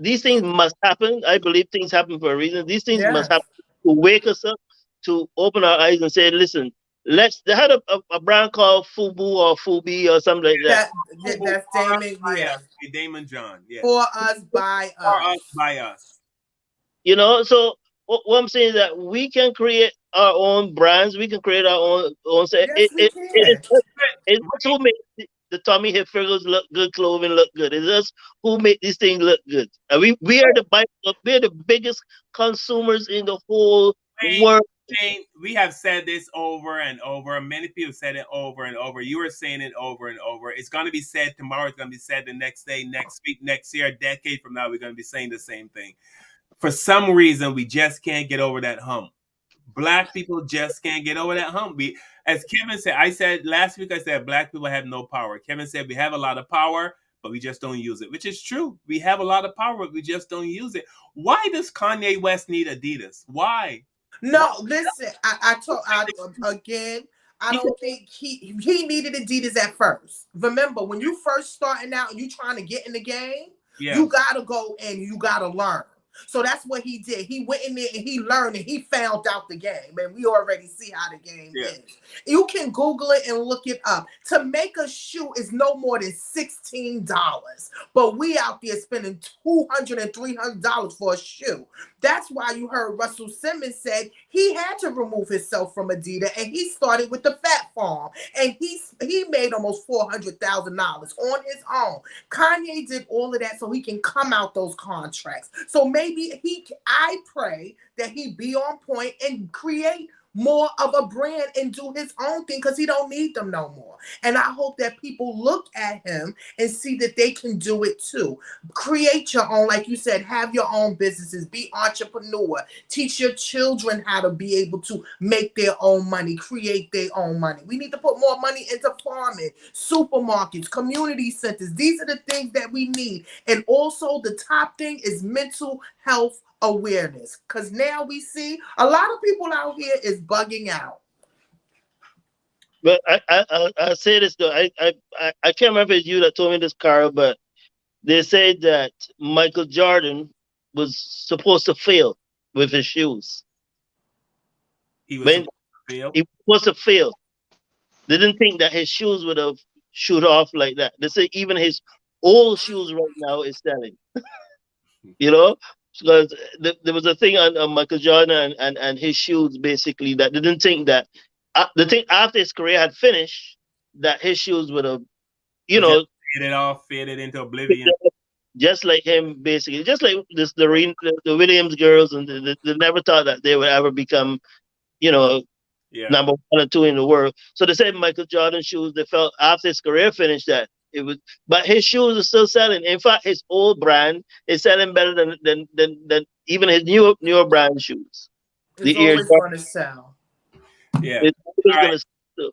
these things must happen. I believe things happen for a reason. These things must happen to wake us up, to open our eyes and say, listen, they had a brand called Fubu or Fubi or something like that. That's Damon, Damon John. Yeah. For us, by us. For us, by us. So what I'm saying is that we can create our own brands. We can create our own. It's who makes the Tommy Hilfigers look good, clothing look good. It's us who make these things look good. And we are the biggest consumers in the whole world. We have said this over and over. Many people said it over and over. You are saying it over and over. It's going to be said tomorrow. It's going to be said the next day, next week, next year, a decade from now. We're going to be saying the same thing. For some reason, we just can't get over that hump. Black people just can't get over that hump. As Kevin said, last week I said black people have no power. Kevin said we have a lot of power, but we just don't use it, which is true. We have a lot of power, but we just don't use it. Why does Kanye West need Adidas? Why? No, listen. I don't think he needed Adidas at first. Remember, when you first starting out and you trying to get in the game, you gotta go and you gotta learn. So that's what he did. He went in there and he learned and he found out the game. And we already see how the game is. You can Google it and look it up. To make a shoe is no more than $16. But we out there spending $200 and $300 for a shoe. That's why you heard Russell Simmons said he had to remove himself from Adidas and he started with the Fat Farm. And he made almost $400,000 on his own. Kanye did all of that so he can come out those contracts. So maybe I pray that he be on point and create more of a brand and do his own thing because he don't need them no more. And I hope that people look at him and see that they can do it too. Create your own, like you said, have your own businesses, be entrepreneur, teach your children how to be able to make their own money, create their own money. We need to put more money into farming, supermarkets, community centers. These are the things that we need. And also the top thing is mental health awareness, because now we see a lot of people out here is bugging out. But I say this though, I can't remember if it's you that told me this, Carl, but they say that Michael Jordan was supposed to fail with his shoes. He was supposed to fail. He was supposed to fail. They didn't think that his shoes would have shoot off like that. They say even his old shoes right now is selling. You know, because there was a thing on Michael Jordan and his shoes, basically, that they didn't think that the thing after his career had finished, that his shoes would have, you know, faded into oblivion. Just like him, basically, just like the Williams girls, and they never thought that they would ever become, you know, number 1 or 2 in the world. So they said Michael Jordan shoes, they felt after his career finished that it was, but his shoes are still selling. In fact, his old brand is selling better than even his newer brand shoes. It's always going to sell. Yeah. It's always going to sell.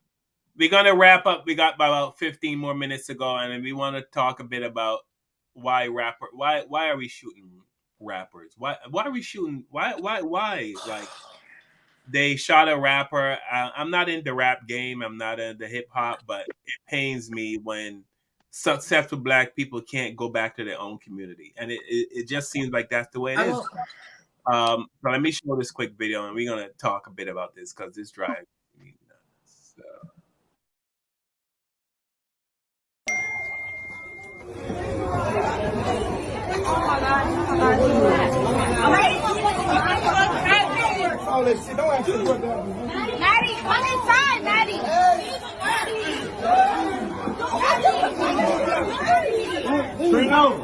We're going to wrap up. We got about 15 more minutes to go, and we want to talk a bit about why are we shooting rappers? Why are we shooting? Why? Like, they shot a rapper. I'm not in the rap game. I'm not in the hip hop, but it pains me when successful Black people can't go back to their own community, and it just seems like that's the way it is. So let me show this quick video, and we're gonna talk a bit about this because this drives me nuts. Oh my God! Oh my God! All that shit, don't ask me what that is. Maddie, come inside, Maddie. Bring out.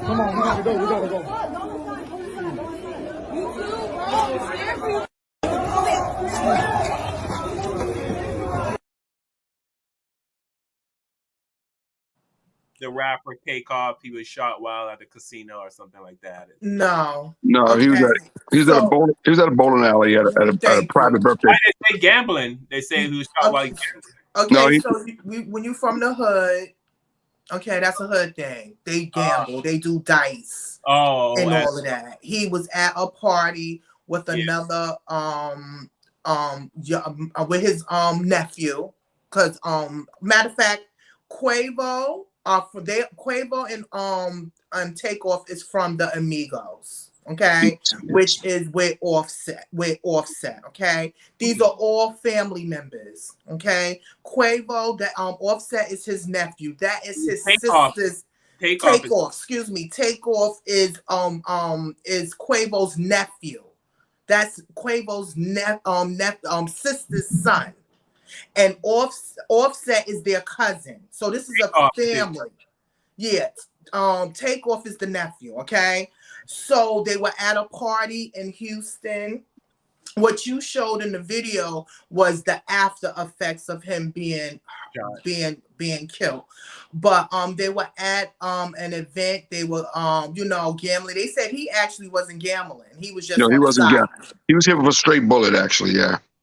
Come on, we gotta go. We gotta go. The rapper Takeoff, he was shot while at a casino or something like that. No, he was at a bowling alley at a private birthday. Why they say gambling? They say he was shot while he gambling. Okay, so when you from the hood, okay, that's a hood thing. They gamble, they do dice, and all of that. He was at a party with another with his nephew, because matter of fact, Quavo. Quavo and Takeoff is from the Amigos, okay, which is with Offset. Okay, these are all family members. Okay, Quavo, that Offset is his nephew. That is his sister's. Takeoff. Excuse me. Takeoff is Quavo's nephew. That's Quavo's sister's son. And Offset is their cousin. So this is a family. Yeah. Takeoff is the nephew, okay? So they were at a party in Houston. What you showed in the video was the after effects of him being killed. But they were at an event. They were gambling. They said he actually wasn't gambling. He was just he wasn't gambling. He was hit with a straight bullet, actually.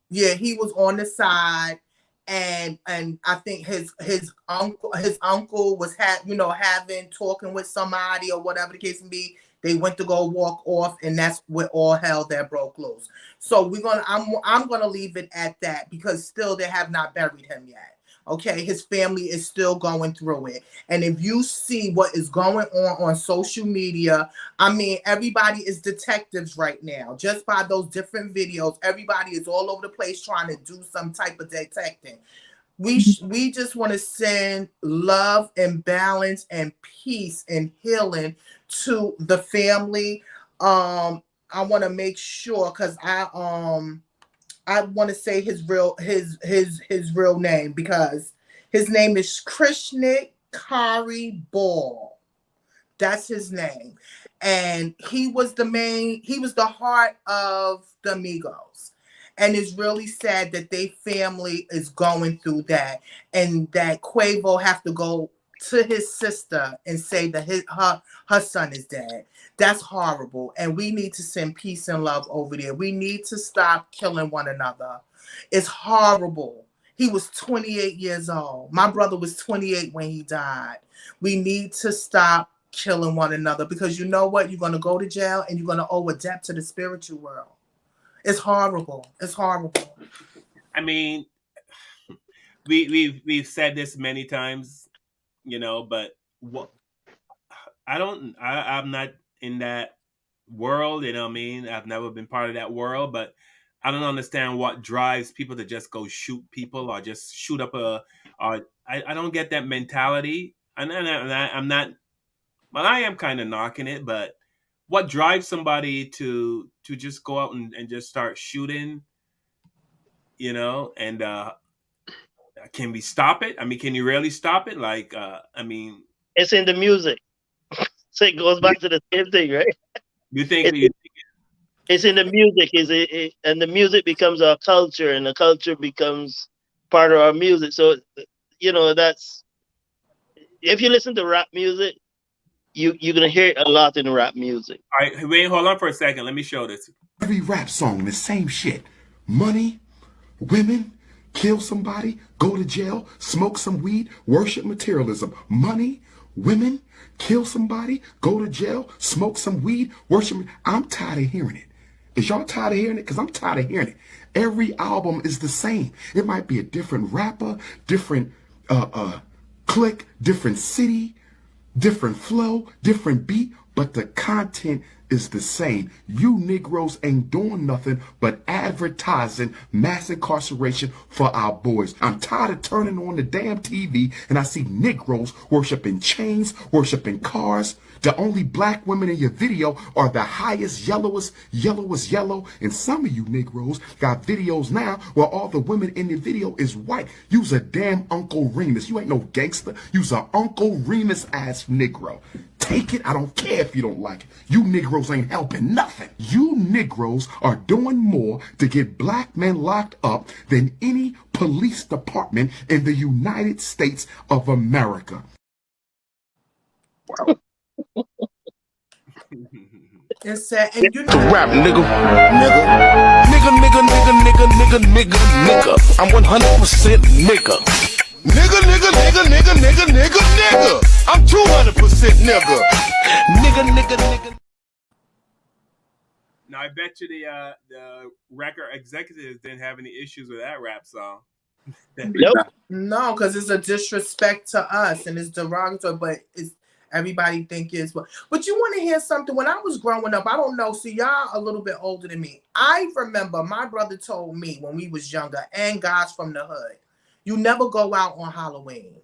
Yeah, he was on the side, and I think his uncle was talking with somebody or whatever the case may be. They went to go walk off, and that's where all hell that broke loose. So I'm gonna leave it at that, because still they have not buried him yet. Okay, his family is still going through it. And if you see what is going on social media, I mean, everybody is detectives right now. Just by those different videos, everybody is all over the place trying to do some type of detecting. We just want to send love and balance and peace and healing to the family. I want to make sure, because I want to say his real name, because His name is Krishnik Kari Ball. That's his name. And he was the heart of the Migos. And it's really sad that their family is going through that, and that Quavo have to go to his sister and say that her son is dead. That's horrible. And we need to send peace and love over there. We need to stop killing one another. It's horrible. He was 28 years old. My brother was 28 when he died. We need to stop killing one another, because you know what? You're going to go to jail and you're going to owe a debt to the spiritual world. It's horrible. It's horrible. I mean, we've said this many times, you know, but what I'm not in that world, you know what I mean? I've never been part of that world, but I don't understand what drives people to just go shoot people or just shoot up I don't get that mentality. And I'm not, well, I am kind of knocking it, but what drives somebody to just go out and just start shooting, you know, and can we stop it? I mean, can you really stop it? Like, I mean, it's in the music. So it goes back to the same thing, right? You think it's in the music, and the music becomes our culture, and the culture becomes part of our music. So, you know, that's, if you listen to rap music, you're gonna hear it a lot in rap music. All right, wait, hold on for a second. Let me show this. Every rap song, the same shit. Money, women, kill somebody, go to jail, smoke some weed, worship materialism. Money, women, kill somebody, go to jail, smoke some weed, worship. I'm tired of hearing it. Is y'all tired of hearing it? Because I'm tired of hearing it. Every album is the same. It might be a different rapper, different clique, different city, different flow, different beat, but the content is the same. You Negroes ain't doing nothing but advertising mass incarceration for our boys. I'm tired of turning on the damn TV and I see Negroes worshiping chains, worshiping cars. The only black women in your video are the highest, yellowest yellow. And some of you Negroes got videos now where all the women in the video is white. You's a damn Uncle Remus. You ain't no gangster. You's a Uncle Remus ass Negro. Take it. I don't care if you don't like it. You Negroes ain't helping nothing. You Negroes are doing more to get black men locked up than any police department in the United States of America. Wow. It's sad. And you know, to rap, nigga. Nigga. I'm 100% nigga. Nigga. I'm 200% nigga. Nigga. Now I bet you the record executives didn't have any issues with that rap song. Nope. No, because it's a disrespect to us and it's derogatory, but it's everybody think is what. But you want to hear something? When I was growing up, I don't know. See, y'all a little bit older than me. I remember my brother told me when we was younger, and guys from the hood, you never go out on Halloween.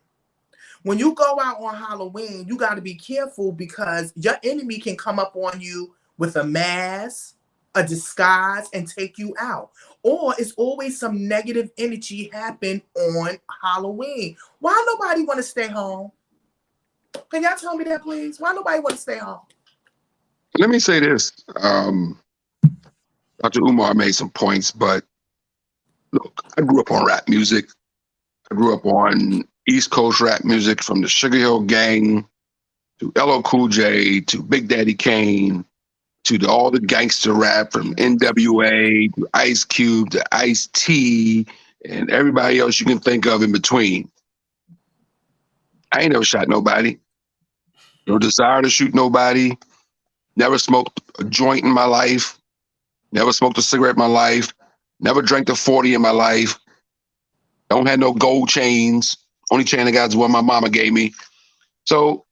When you go out on Halloween, you got to be careful because your enemy can come up on you with a mask, a disguise, and take you out. Or it's always some negative energy happen on Halloween. Why nobody want to stay home? Can y'all tell me that, please? Why nobody want to stay home? Let me say this. Dr. Umar made some points, but look, I grew up on rap music. I grew up on East Coast rap music, from the Sugar Hill Gang to LL Cool J to Big Daddy Kane to all the gangster rap, from NWA to Ice Cube to Ice-T and everybody else you can think of in between. I ain't never shot nobody. No desire to shoot nobody. Never smoked a joint in my life. Never smoked a cigarette in my life. Never drank a 40 in my life. Don't have no gold chains. Only chain I got is one my mama gave me. So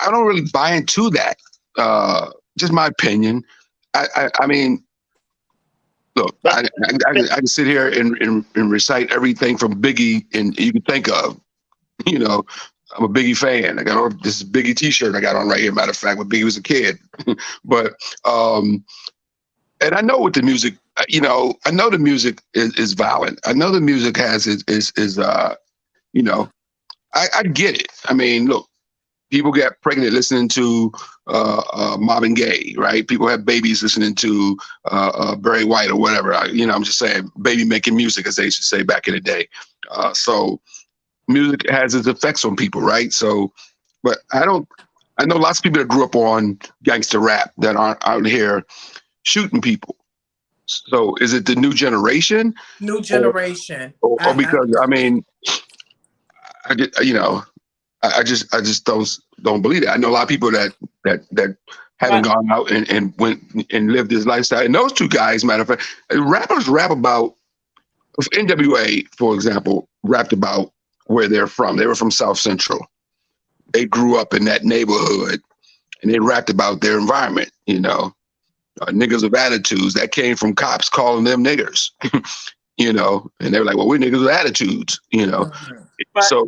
I don't really buy into that. Just my opinion. I mean, look, I can sit here and recite everything from Biggie and you can think of. You know, I'm a Biggie fan. I got this Biggie T-shirt I got on right here. Matter of fact, when Biggie was a kid. But and I know what the music. You know, I know the music is violent. I know the music has is you know, I get it. I mean, look, people get pregnant listening to Marvin Gaye, right? People have babies listening to Barry White or whatever. I'm just saying, baby making music, as they used to say back in the day. So music has its effects on people, right? So, but I know lots of people that grew up on gangster rap that aren't out here shooting people. So is it the new generation? New generation. Or because, I mean, I just don't believe that. I know a lot of people that haven't gone out and went and lived this lifestyle. And those two guys, matter of fact, rappers rap about, NWA, for example, rapped about where they're from. They were from South Central. They grew up in that neighborhood, and they rapped about their environment, niggas with attitudes that came from cops calling them niggers, and they were like, well, we're niggas with attitudes, But, so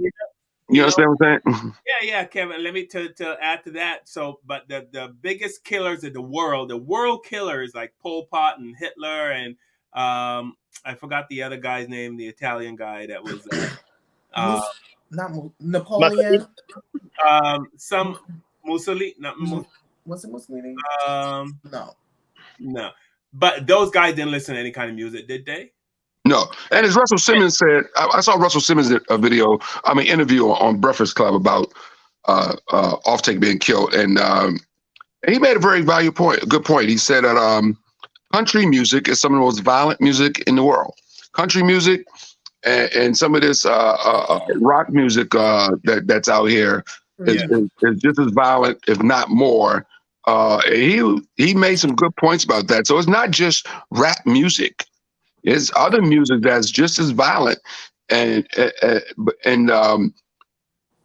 you understand what I'm saying? Yeah, Kevin. Let me to add to that. So, but the biggest killers in the world killers like Pol Pot and Hitler and I forgot the other guy's name, the Italian guy that was not Napoleon. Some Mussolini. Was it Mussolini? No. But those guys didn't listen to any kind of music, did they? No. And as Russell Simmons said, I saw Russell Simmons' interview on Breakfast Club about Offtake being killed, and he made a very good point. He said that country music is some of the most violent music in the world. Country music and some of this rock music that's out here is just as violent, if not more. He made some good points about that. So it's not just rap music. It's other music that's just as violent,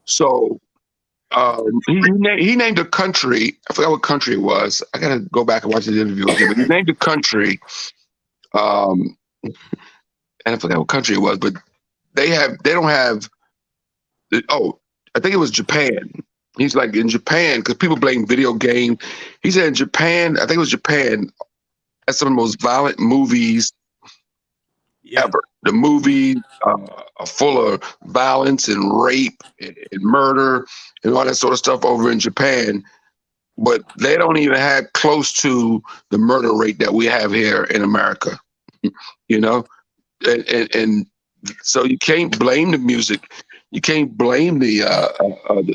so he named a country. I forgot what country it was. I gotta go back and watch the interview again. But he named a country, and I forgot what country it was. But they don't have. Oh, I think it was Japan. He's like, in Japan, because people blame video game. He said in Japan, I think it was Japan, has some of the most violent movies ever. The movies are full of violence and rape and murder and all that sort of stuff over in Japan. But they don't even have close to the murder rate that we have here in America, And so you can't blame the music. You can't blame the,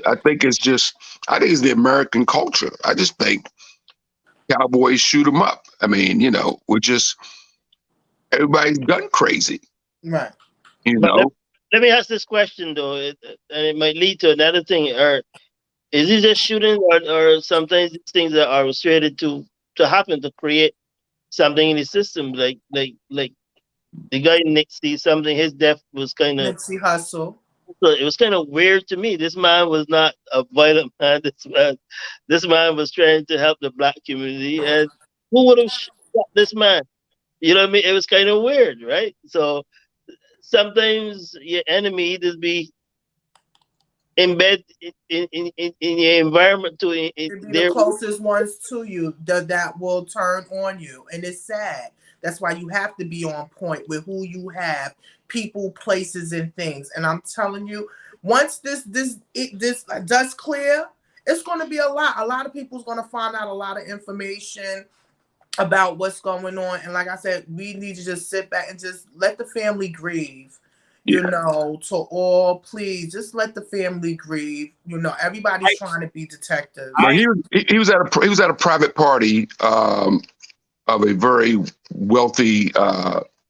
I think it's the American culture. I just think cowboys shoot 'em up. I mean, everybody's gun crazy. Right. Let me ask this question, though, and it might lead to another thing. Or is it just shooting, or sometimes these things that are orchestrated to happen to create something in the system, like the guy Nipsey, something, his death was kind of Nipsey Hussle. So it was kind of weird to me. This man was not a violent man. This man was trying to help the black community, and who would have shot this man? You know what I mean? It was kind of weird, right? So sometimes your enemy just be embed in your environment to the closest ones to you that will turn on you, and it's sad. That's why you have to be on point with who you have, people, places, and things. And I'm telling you, once this does clear, it's going to be a lot. A lot of people's going to find out a lot of information about what's going on. And like I said, we need to just sit back and just let the family grieve. Please just let the family grieve. Everybody's trying to be detectives. He was at a private party of a very wealthy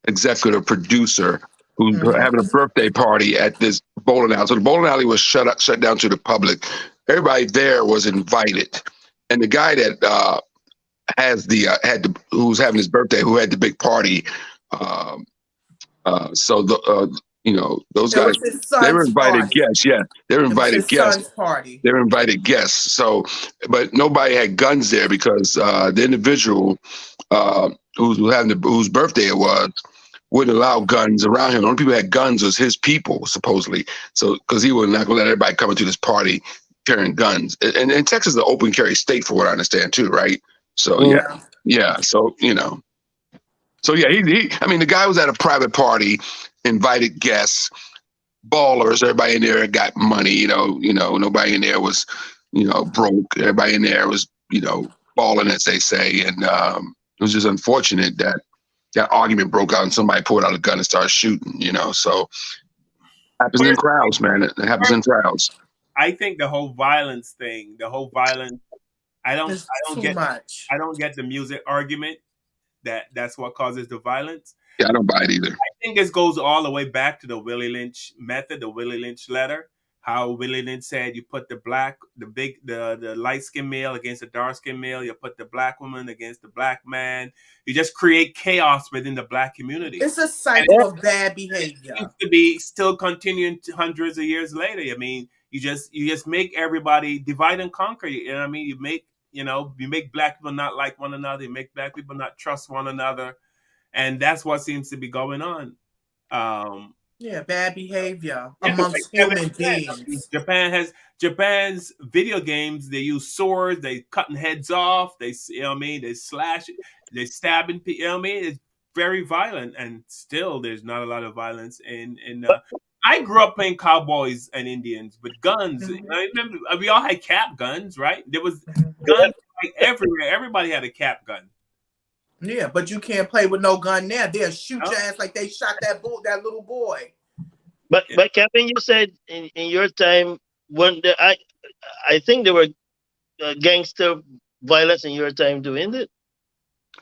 executive producer who's having a birthday party at this bowling alley. So the bowling alley was shut down to the public. Everybody there was invited, and the guy that who's having his birthday, who had the big party. Those guys, they were invited guests. Yeah, they were invited guests. Party. They were invited guests. So, but nobody had guns there because the individual whose birthday it was wouldn't allow guns around him. The only people that had guns was his people, supposedly. So, because he was not going to let everybody come into this party carrying guns. And Texas is an open carry state, for what I understand, too, right? So yeah. So So yeah, the guy was at a private party, invited guests, ballers. Everybody in there got money. You know, nobody in there was, broke. Everybody in there was, balling, as they say. And it was just unfortunate that that argument broke out and somebody pulled out a gun and started shooting. So happens in crowds, man. It happens in crowds. I think the whole violence thing, I don't get much. I don't get the music argument that's what causes the violence. Yeah, I don't buy it either. I think this goes all the way back to the Willie Lynch method, the Willie Lynch letter. How Willie Lynch said you put the light skinned male against the dark skinned male, you put the black woman against the black man. You just create chaos within the black community. It's a cycle of bad behavior. It seems to be still continuing hundreds of years later. I mean, you just make everybody divide and conquer. You know what I mean? You make black people not like one another. You make black people not trust one another, and that's what seems to be going on. Bad behavior amongst human beings. Japan's video games. They use swords. They cutting heads off. They They slash. They stabbing people. You know what I mean? It's very violent, and still there's not a lot of violence in. I grew up playing cowboys and Indians with guns. I remember we all had cap guns, right? There was guns like everywhere. Everybody had a cap gun. Yeah, but you can't play with no gun now. They'll shoot your ass like they shot that little boy. But Kevin, you said in your time when I think there were gangster violence in your time too, isn't it?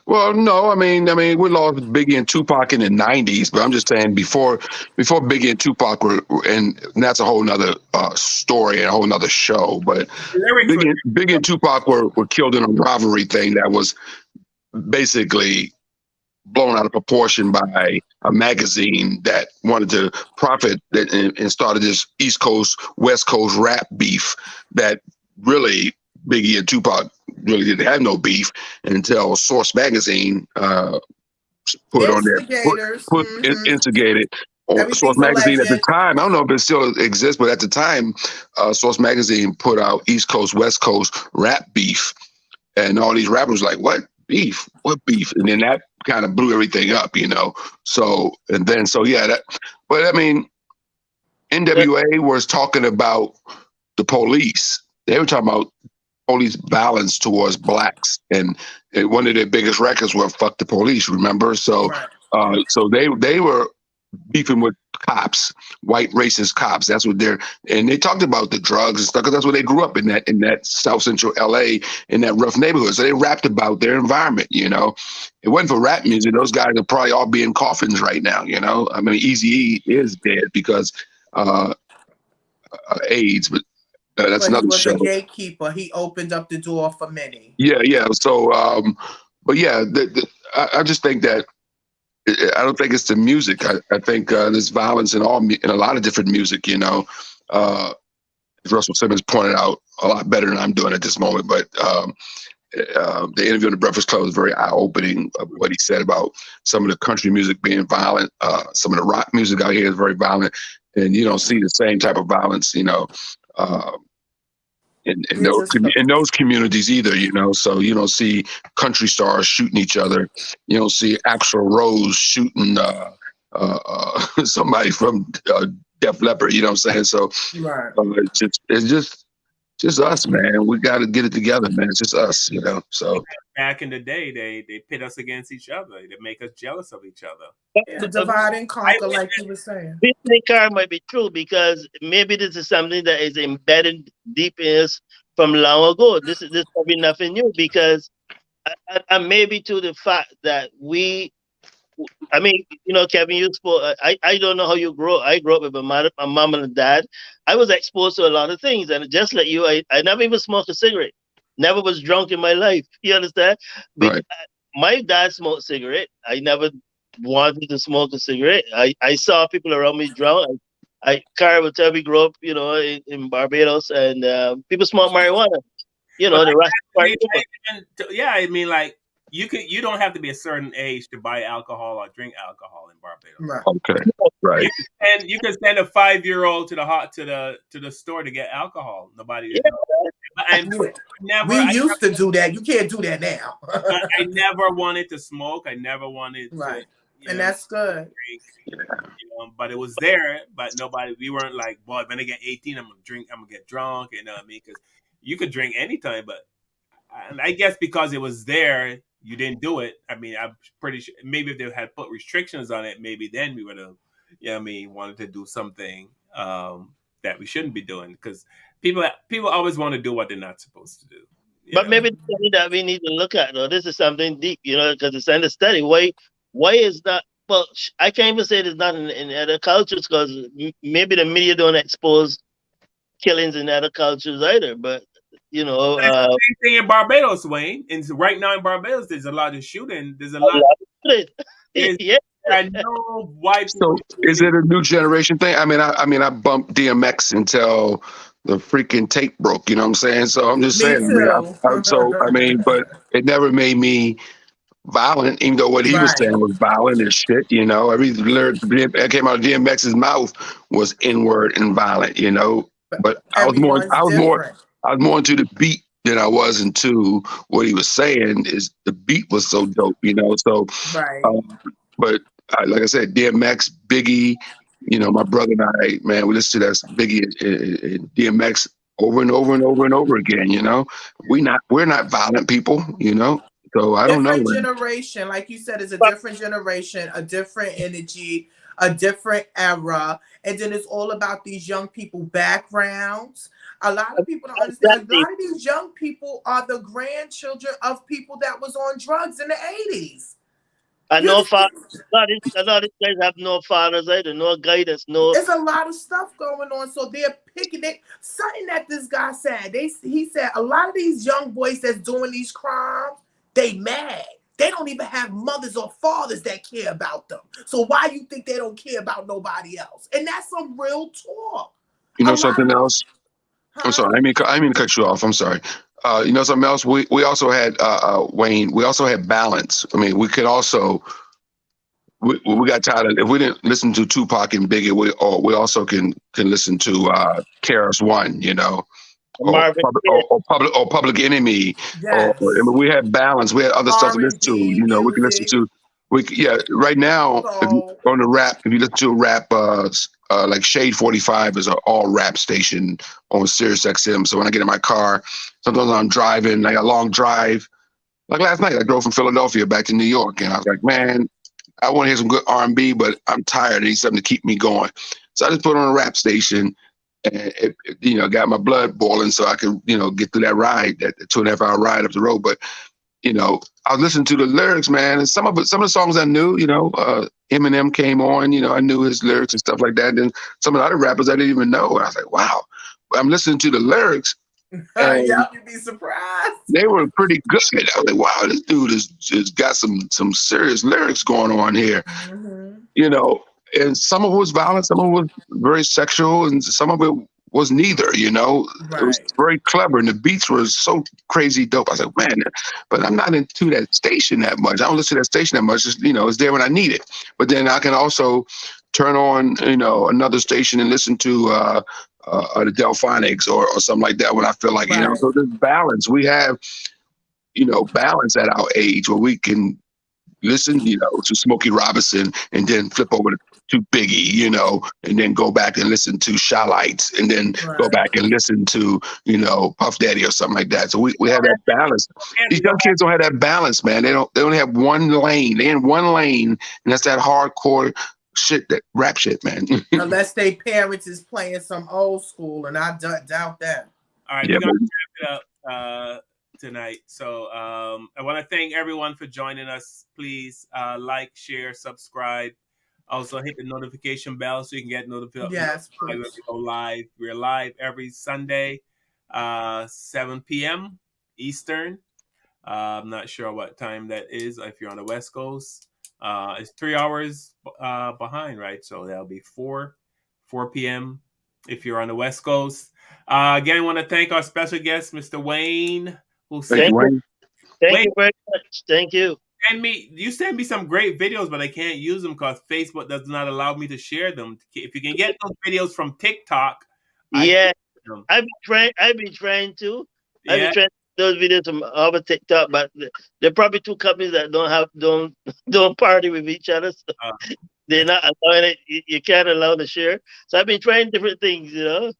Well, no, I mean, we lost Biggie and Tupac in the '90s, but I'm just saying before Biggie and Tupac were, and that's a whole nother story and a whole nother show. But Biggie and Tupac were killed in a rivalry thing that was basically blown out of proportion by a magazine that wanted to profit and started this East Coast, West Coast rap beef that really Biggie and Tupac really didn't have no beef until Source magazine put on there, instigated. Source magazine at the time, I don't know if it still exists, but at the time, Source magazine put out East Coast, West Coast rap beef. And all these rappers were like, what beef? What beef? And then that kind of blew everything up, So but I mean, NWA was talking about the police. They were talking about police violence towards blacks, and one of their biggest records were "Fuck the Police." Remember? So, so they were beefing with cops, white racist cops. That's what and they talked about the drugs and stuff because that's where they grew up, in that South Central LA, in that rough neighborhood. So they rapped about their environment. It wasn't for rap music, those guys would probably all be in coffins right now. I mean, Eazy-E is dead because AIDS, but that's another show. He was a gatekeeper. He opened up the door for many. Yeah. So, but yeah, I just think that I don't think it's the music. I think there's violence in a lot of different music. As Russell Simmons pointed out a lot better than I'm doing at this moment. But the interview on the Breakfast Club was very eye-opening of what he said about some of the country music being violent. Some of the rock music out here is very violent, and you don't see the same type of violence, in those communities either, So you don't see country stars shooting each other. You don't see Axl Rose shooting somebody from Def Leppard. You know what I'm saying? So it's just us, man. We got to get it together, man. It's just us, So back in the day, they pit us against each other. They make us jealous of each other. To divide and conquer, like you were saying. This thing might be true because maybe this is something that is embedded deep in us from long ago. This probably nothing new because, and maybe to the fact that Kevin, you spoke. I don't know how you grew up. I grew up with my mom and dad. I was exposed to a lot of things, and just like you, I never even smoked a cigarette. Never was drunk in my life. You understand? Right. My dad smoked cigarette. I never wanted to smoke a cigarette. I saw people around me drunk. Kyrie would tell me grow up, in Barbados, and people smoke marijuana. The rest. Yeah, I mean, like you don't have to be a certain age to buy alcohol or drink alcohol in Barbados. Right. Okay. Right. You can send a 5-year-old to the store to get alcohol. Nobody. Yeah. And we used to do that. You can't do that now. I never wanted to smoke. I never wanted to And that's good. But it was there, but we weren't like, boy, when I get 18, I'm gonna drink, I'm gonna get drunk, you know what I mean? Because you could drink anytime, but I guess because it was there, you didn't do it. I mean, I'm pretty sure maybe if they had put restrictions on it, maybe then we would have, wanted to do something that we shouldn't be doing, because people always want to do what they're not supposed to do. But maybe it's something that we need to look at, though. This is something deep, because it's in the study. Why is that? Well, I can't even say it's not in other cultures, because maybe the media don't expose killings in other cultures either. But it's the same thing in Barbados, Wayne. And right now in Barbados, there's a lot of shooting. There's a lot. Yeah. I know why. So is it a new generation thing? I mean, I bumped DMX until the freaking tape broke. You know what I'm saying? So I'm just saying. But it never made me violent, even though what he was saying was violent as shit. Every lyric that came out of DMX's mouth was N-word and violent. But I was more into the beat than I was into what he was saying. Is the beat was so dope, So, but like I said, DMX, Biggie, my brother and I, man, we listen to that Biggie and DMX over and over and over and over again. We're not violent people, So I don't know. Different generation, like you said, is a different generation, a different energy, a different era, and then it's all about these young people backgrounds. A lot of people don't understand. A lot of these young people are the grandchildren of people that was on drugs in the 80s. And no father. A lot of these guys have no fathers either, no guidance, no. There's a lot of stuff going on, so they're picking it. Something that this guy said. He said a lot of these young boys that's doing these crimes, they mad. They don't even have mothers or fathers that care about them. So why you think they don't care about nobody else? And that's some real talk. Something else? I'm sorry. I mean to cut you off. I'm sorry. Something else? We also had Wayne. We also had balance. I mean, we could also. We got tired of, if we didn't listen to Tupac and Biggie, we also can listen to KRS One, or Public Enemy. Yes. We had balance. We had other stuff to listen to. We can listen to. Right now, if you listen to a rap, like Shade 45 is an all rap station on Sirius XM. So when I get in my car, sometimes I'm driving, I got a long drive. Like last night, I drove from Philadelphia back to New York, and I was like, man, I want to hear some good R&B, but I'm tired. I need something to keep me going. So I just put on a rap station, and it got my blood boiling, so I could, get through that ride, that 2.5 hour ride up the road. But I was listening to the lyrics, man, and some of the songs I knew. Eminem came on. I knew his lyrics and stuff like that. And then some of the other rappers I didn't even know. And I was like, wow. I'm listening to the lyrics. Yeah, you'd be surprised. They were pretty good. I was like, wow, this dude has got some serious lyrics going on here. Mm-hmm. And some of it was violent, some of it was very sexual, and some of it was neither, It was very clever, and the beats were so crazy dope. I was like, man, but I'm not into that station that much. I don't listen to that station that much. It's there when I need it. But then I can also turn on, another station and listen to the Delphonics or something like that when I feel like, so there's balance. We have, balance at our age where we can listen, to Smokey Robinson and then flip over to Biggie, and then go back and listen to Shy-Lights and then go back and listen to, Puff Daddy or something like that. So we have that balance. These young kids don't have that balance, man. They only have one lane. They're in one lane, and that's that hardcore shit, that rap shit, man. Unless they parents is playing some old school, and I doubt that. All right, we're gonna wrap it up tonight. So I want to thank everyone for joining us. Please like, share, subscribe. Also hit the notification bell so you can get notified when we go live. We're live every Sunday, 7 p.m. Eastern. I'm not sure what time that is if you're on the West Coast. It's 3 hours behind, right? So that'll be 4 p.m. if you're on the West Coast. Again, I want to thank our special guest, Mr. Wayne. Thank you very much. Thank you. You send me some great videos, but I can't use them because Facebook does not allow me to share them. If you can get those videos from TikTok, I've been trying to. I've been trying to those videos from our TikTok, but there are probably two companies that don't party with each other. So they're not allowing it. You can't allow to share. So I've been trying different things, Yeah.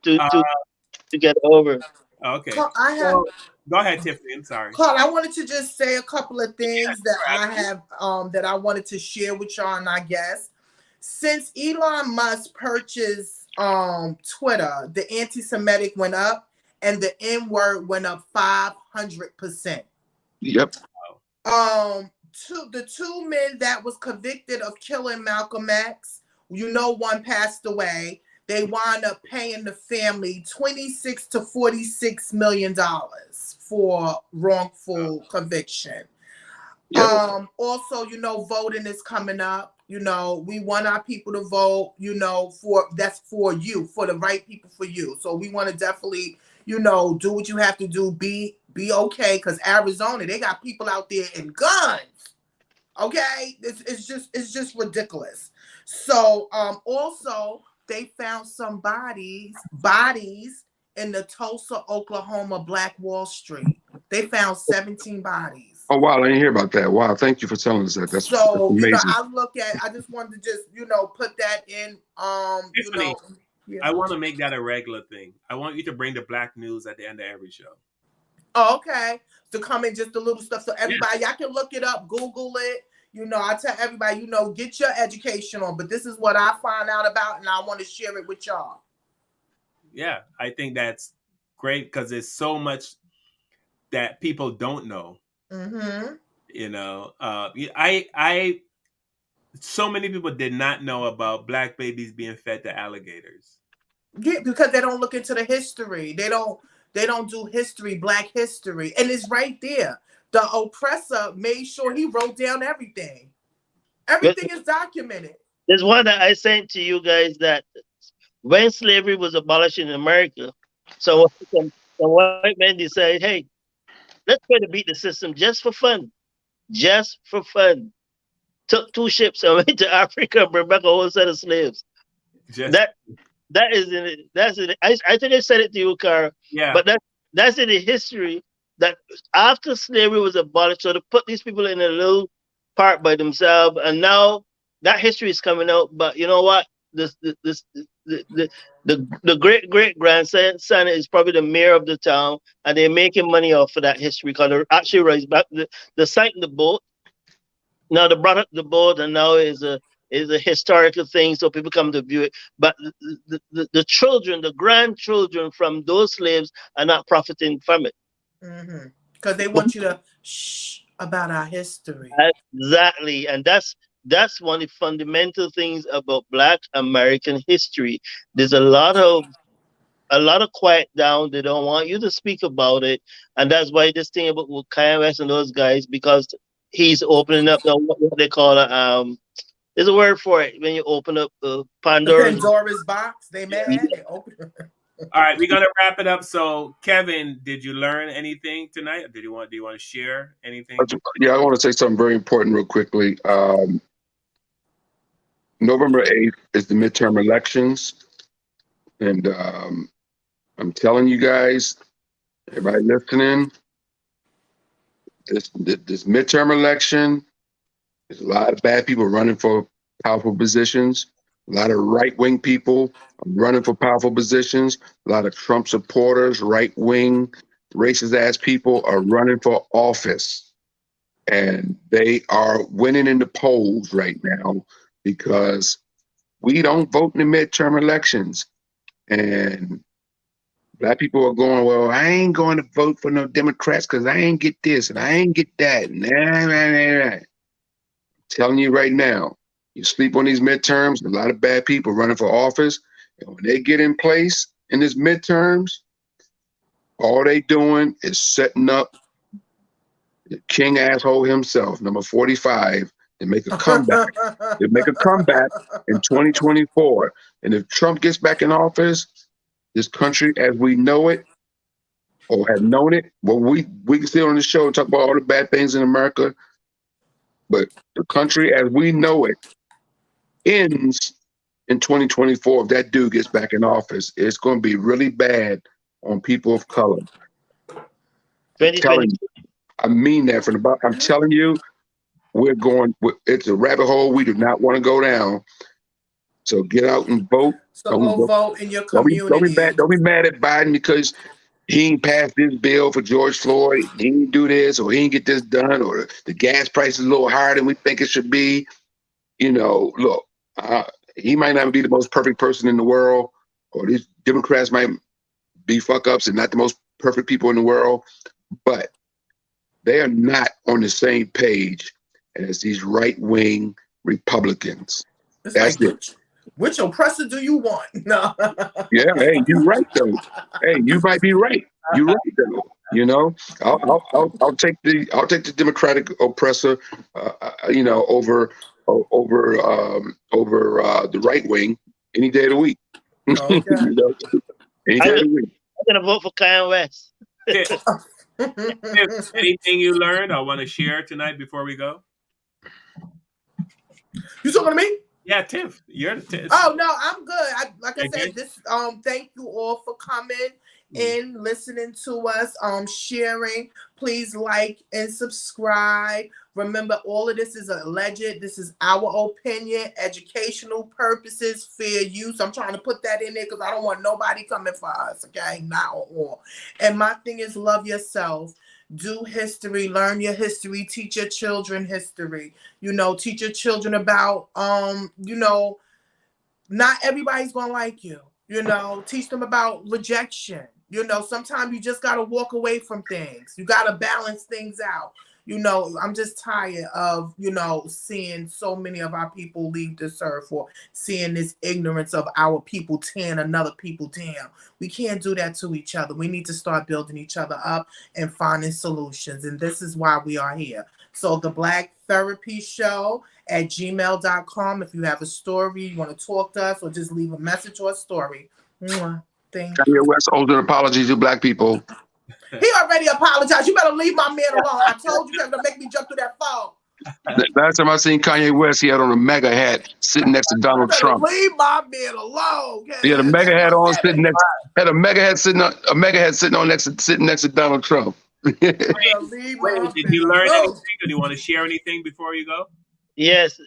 to get over. Okay. I have. Go ahead, Tiffany. I'm sorry. Carl, I wanted to just say a couple of things that I have that I wanted to share with y'all and I guess. Since Elon Musk purchased Twitter, the anti-Semitic went up and the N-word went up 500%. Yep. The two men that was convicted of killing Malcolm X, one passed away. They wound up paying the family $26 to $46 million for wrongful conviction. Yep. Also, voting is coming up. We want our people to vote, that's for you, for the right people for you. So we want to definitely, do what you have to do. Be okay, because Arizona, they got people out there in guns. Okay, it's just ridiculous. So also they found some bodies in the Tulsa, Oklahoma Black Wall Street. They found 17 bodies. Oh wow, I didn't hear about that. Wow, thank you for telling us that. That's amazing. I just wanted to just put that in. Tiffany, I want to make that a regular thing. I want you to bring the black news at the end of every show. Oh, okay. To come in just the little stuff. So everybody, y'all can look it up, Google it. I tell everybody, get your education on. But this is what I find out about, and I want to share it with y'all. Yeah, I think that's great because there's so much that people don't know. Mm-hmm. I so many people did not know about black babies being fed to alligators. Yeah, because they don't look into the history. They don't do history, black history. And it's right there. The oppressor made sure he wrote down everything. Everything is documented. There's one that I sent to you guys that when slavery was abolished in America, so some white men decided, hey, let's try to beat the system just for fun. Just for fun. Took 2 ships and went to Africa and brought back a whole set of slaves. That's in it. I think I said it to you, Cara. Yeah. But that's in the history that after slavery was abolished, so to put these people in a little part by themselves, and now that history is coming out. But you know what? The great grandson is probably the mayor of the town, and they're making money off of that history because they're actually raised back. They sank the boat. Now they brought up the boat, and now is a historical thing, so people come to view it. But the children, the grandchildren from those slaves are not profiting from it. Because they want you to shh about our history. Exactly, and that's one of the fundamental things about Black American history. There's a lot of quiet down. They don't want you to speak about it, and that's why this thing about Kanye West and those guys, because he's opening up what they call there's a word for it when you open up Pandora's box. They mad. They open. All right, we're gonna wrap it up. So, Kevin, did you learn anything tonight? Or do you want to share anything? Yeah, I want to say something very important real quickly. November 8th is the midterm elections, and I'm telling you guys, everybody listening, this midterm election, there's a lot of bad people running for powerful positions. A lot of right-wing people running for powerful positions. A lot of Trump supporters, right-wing, racist-ass people are running for office. And they are winning in the polls right now because we don't vote in the midterm elections. And Black people are going, well, I ain't going to vote for no Democrats because I ain't get this and I ain't get that. I'm telling you right now, you sleep on these midterms, a lot of bad people running for office. And when they get in place in these midterms, all they doing is setting up the king asshole himself, number 45, to make a comeback. To make a comeback in 2024. And if Trump gets back in office, this country as we know it or have known it, well, we can sit on the show and talk about all the bad things in America, but the country as we know it ends in 2024. If that dude gets back in office, it's going to be really bad on people of color. 2020. I mean that from the bottom. I'm telling you, we're going. It's a rabbit hole we do not want to go down. So get out and vote. So go vote in your community. Don't be mad at Biden because he ain't passed this bill for George Floyd. He didn't do this, or he didn't get this done, or the gas price is a little higher than we think it should be. Look, he might not be the most perfect person in the world, or these Democrats might be fuck ups and not the most perfect people in the world, but they are not on the same page as these right wing Republicans. It's That's like, which oppressor do you want? No. Yeah, hey, you're right though. Hey, you might be right. You're right though. I'll take the Democratic oppressor, over the right wing any day of the week. Okay. Any day of the week. I'm gonna vote for Kanye West. Anything you learned I want to share tonight before we go? You talking to me? Yeah, Tiff. You're the Tiff. Oh no, I'm good. Like I said, this thank you all for coming and listening to us, sharing. Please like and subscribe. Remember, all of this is alleged. This is our opinion, educational purposes, fair use. I'm trying to put that in there because I don't want nobody coming for us, okay? Not all. And my thing is love yourself. Do history, learn your history, teach your children history, teach your children about, not everybody's going to like you, teach them about rejection. Sometimes you just got to walk away from things. You got to balance things out. I'm just tired of, seeing so many of our people leave this earth, or seeing this ignorance of our people tearing another people down. We can't do that to each other. We need to start building each other up and finding solutions. And this is why we are here. So the Black Therapy Show at gmail.com. If you have a story, you want to talk to us, or just leave a message or a story. Thank you. West owes an apology to Black people. He already apologized. You better leave my man alone. I told you you're going to make me jump through that phone. Last time I seen Kanye West, he had on a mega hat sitting next to Donald Trump. Leave my man alone. He had a mega hat on, sitting next. Had a mega hat sitting next to Donald Trump. Did you learn anything? Do you want to share anything before you go? Yes,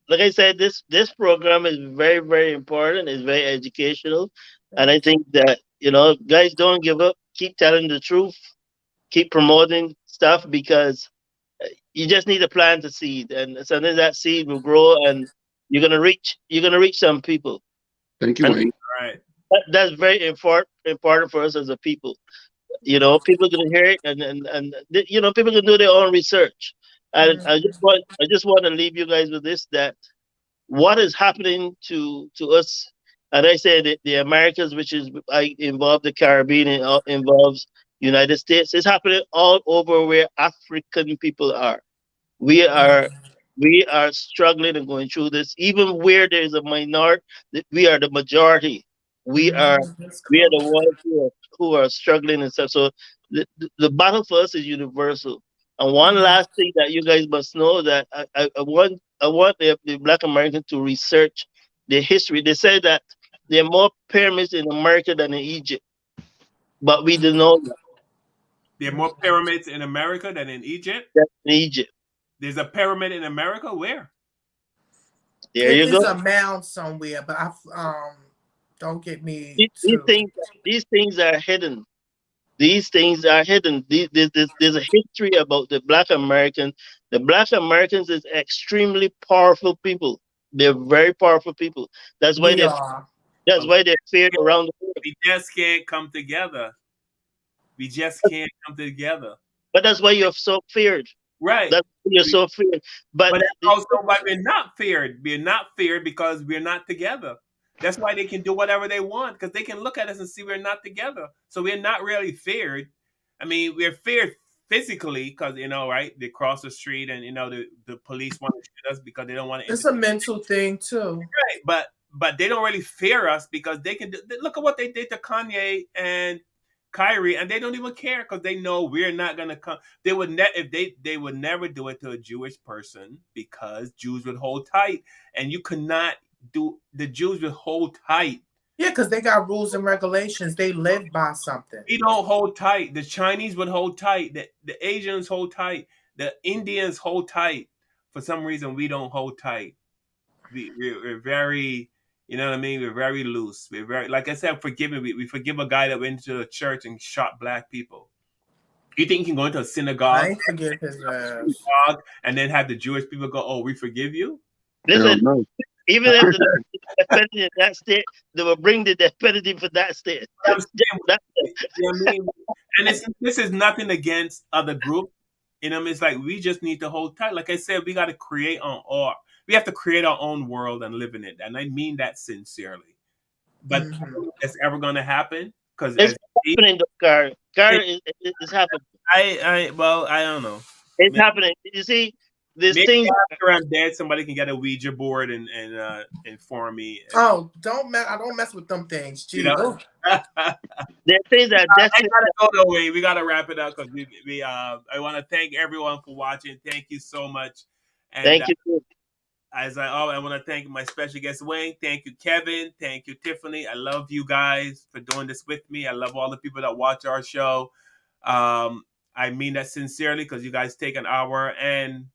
like I said, this program is very, very important. It's very educational, and I think that guys, don't give up. Keep telling the truth. Keep promoting stuff, because you just need to plant a seed, and suddenly that seed will grow, and you're gonna reach some people. Thank you, Wayne. All right. That's very important for us as a people. People are gonna hear it, and people can do their own research. And I just want to leave you guys with this: that what is happening to us, and I say that the Americas, which is involve the Caribbean and involves United States, is happening all over where African people are. We are struggling and going through this. Even where there's a minority, we are the majority. We are the ones who are struggling and stuff. So the battle for us is universal. And one last thing that you guys must know, that I want the Black Americans to research the history. They say that there are more pyramids in America than in Egypt, but we don't know that. There are more pyramids in America than in Egypt? In Egypt. There's a pyramid in America? Where? There you go. There's a mound somewhere, but don't get me. These things are hidden. These things are hidden. There's a history about the Black Americans. The Black Americans is extremely powerful people. They're very powerful people. That's why they're feared around the world. We just can't come together. But that's why you're so feared. Right. That's why you're so feared. But that's also why we're not feared. We're not feared because we're not together. That's why they can do whatever they want, because they can look at us and see we're not together. So we're not really feared. I mean, we're feared physically because, right? They cross the street and, the police want to shoot us because they don't want to. It's a mental thing, too. Right. But they don't really fear us because they can look at what they did to Kanye and Kyrie, and they don't even care because they know we're not going to come. They would they would never do it to a Jewish person because Jews would hold tight, and you could not do. The Jews would hold tight Yeah, because they got rules and regulations. They live by something. We don't hold tight. The Chinese would hold tight. The Asians hold tight. The Indians hold tight. For some reason, we don't hold tight. We're very, you know what I mean? We're very loose. We're very, like I said, forgiving. We forgive a guy that went into the church and shot black people. You think you can go into a synagogue, forgive his ass, and then have the Jewish people go, "Oh, we forgive you"? Listen, even if the death penalty in that state, they will bring the death penalty for that state. You know what I mean? And this is nothing against other groups. You know, it's like we just need to hold tight. Like I said, we got to create we have to create our own world and live in it, and I mean that sincerely. But it's ever going to happen because it's happening, though, Kyrie. It's happening. I don't know. It's happening. You see, there's things. After I'm dead, somebody can get a Ouija board and inform me. Oh, I don't mess with them things. Gee, you know? There's things that I gotta go no way. We gotta wrap it up because I want to thank everyone for watching. Thank you so much. And, thank you. I want to thank my special guest Wayne. Thank you, Kevin. Thank you, Tiffany. I love you guys for doing this with me. I love all the people that watch our show. I mean that sincerely because you guys take an hour and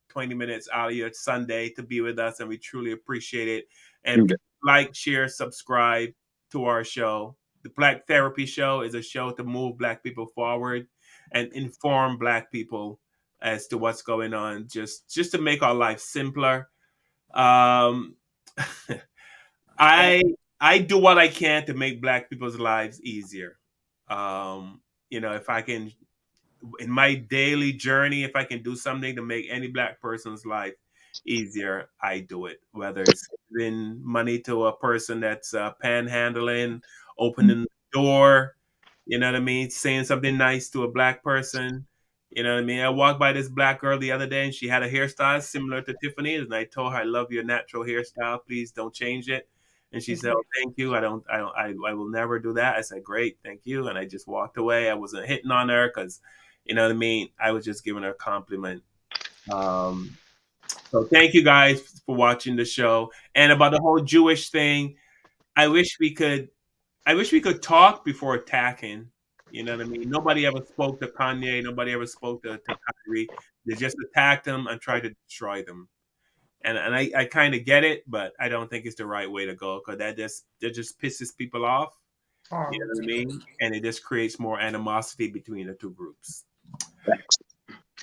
20 minutes out of your Sunday to be with us, and we truly appreciate it. And like, share, subscribe to our show. The Black Therapy Show is a show to move Black people forward and inform Black people as to what's going on, just to make our life simpler. I do what I can to make Black people's lives easier. If I can, in my daily journey, if I can do something to make any Black person's life easier, I do it. Whether it's giving money to a person that's panhandling, opening the door, you know what I mean, saying something nice to a Black person. You know what I mean? I walked by this Black girl the other day and she had a hairstyle similar to Tiffany's, and I told her, "I love your natural hairstyle. Please don't change it." And she said, "Oh, thank you. I will never do that." I said, "Great, thank you." And I just walked away. I wasn't hitting on her because, you know what I mean, I was just giving her a compliment. So thank you guys for watching the show. And about the whole Jewish thing, I wish we could talk before attacking. You know what I mean? Nobody ever spoke to Kanye. Nobody ever spoke to Kyrie. They just attacked them and tried to destroy them. And I kind of get it, but I don't think it's the right way to go because that just pisses people off. You know what I mean? And it just creates more animosity between the two groups.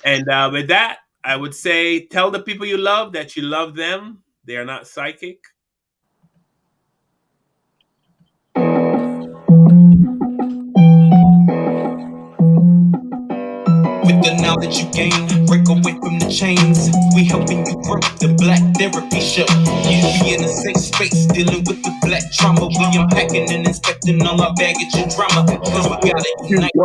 And with that, I would say tell the people you love that you love them. They are not psychic. With the knowledge you gain, break away from the chains. We helping you grow the Black Therapy Show. You be in a safe space, dealing with the Black trauma. We unpacking and inspecting all our baggage and drama. Cause we gotta unite,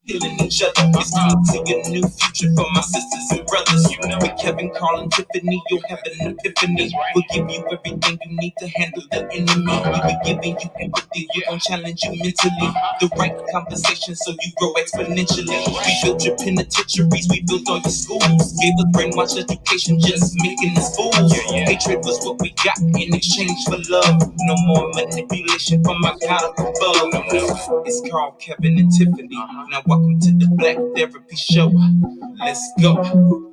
healing each other. It's time to see a new future for my sisters and brothers. With Kevin, Carl, and Tiffany, you'll have an epiphany. We'll give you everything you need to handle the enemy. We'll be giving you empathy, we're gonna challenge you mentally. The right conversation so you grow exponentially. We built your penitentiaries, we built all your schools. Gave us brainwash education, just making us fools. Hatred was what we got in exchange for love. No more manipulation from my God above. It's Carl, Kevin, and Tiffany. Now welcome to the Black Therapy Show. Let's go.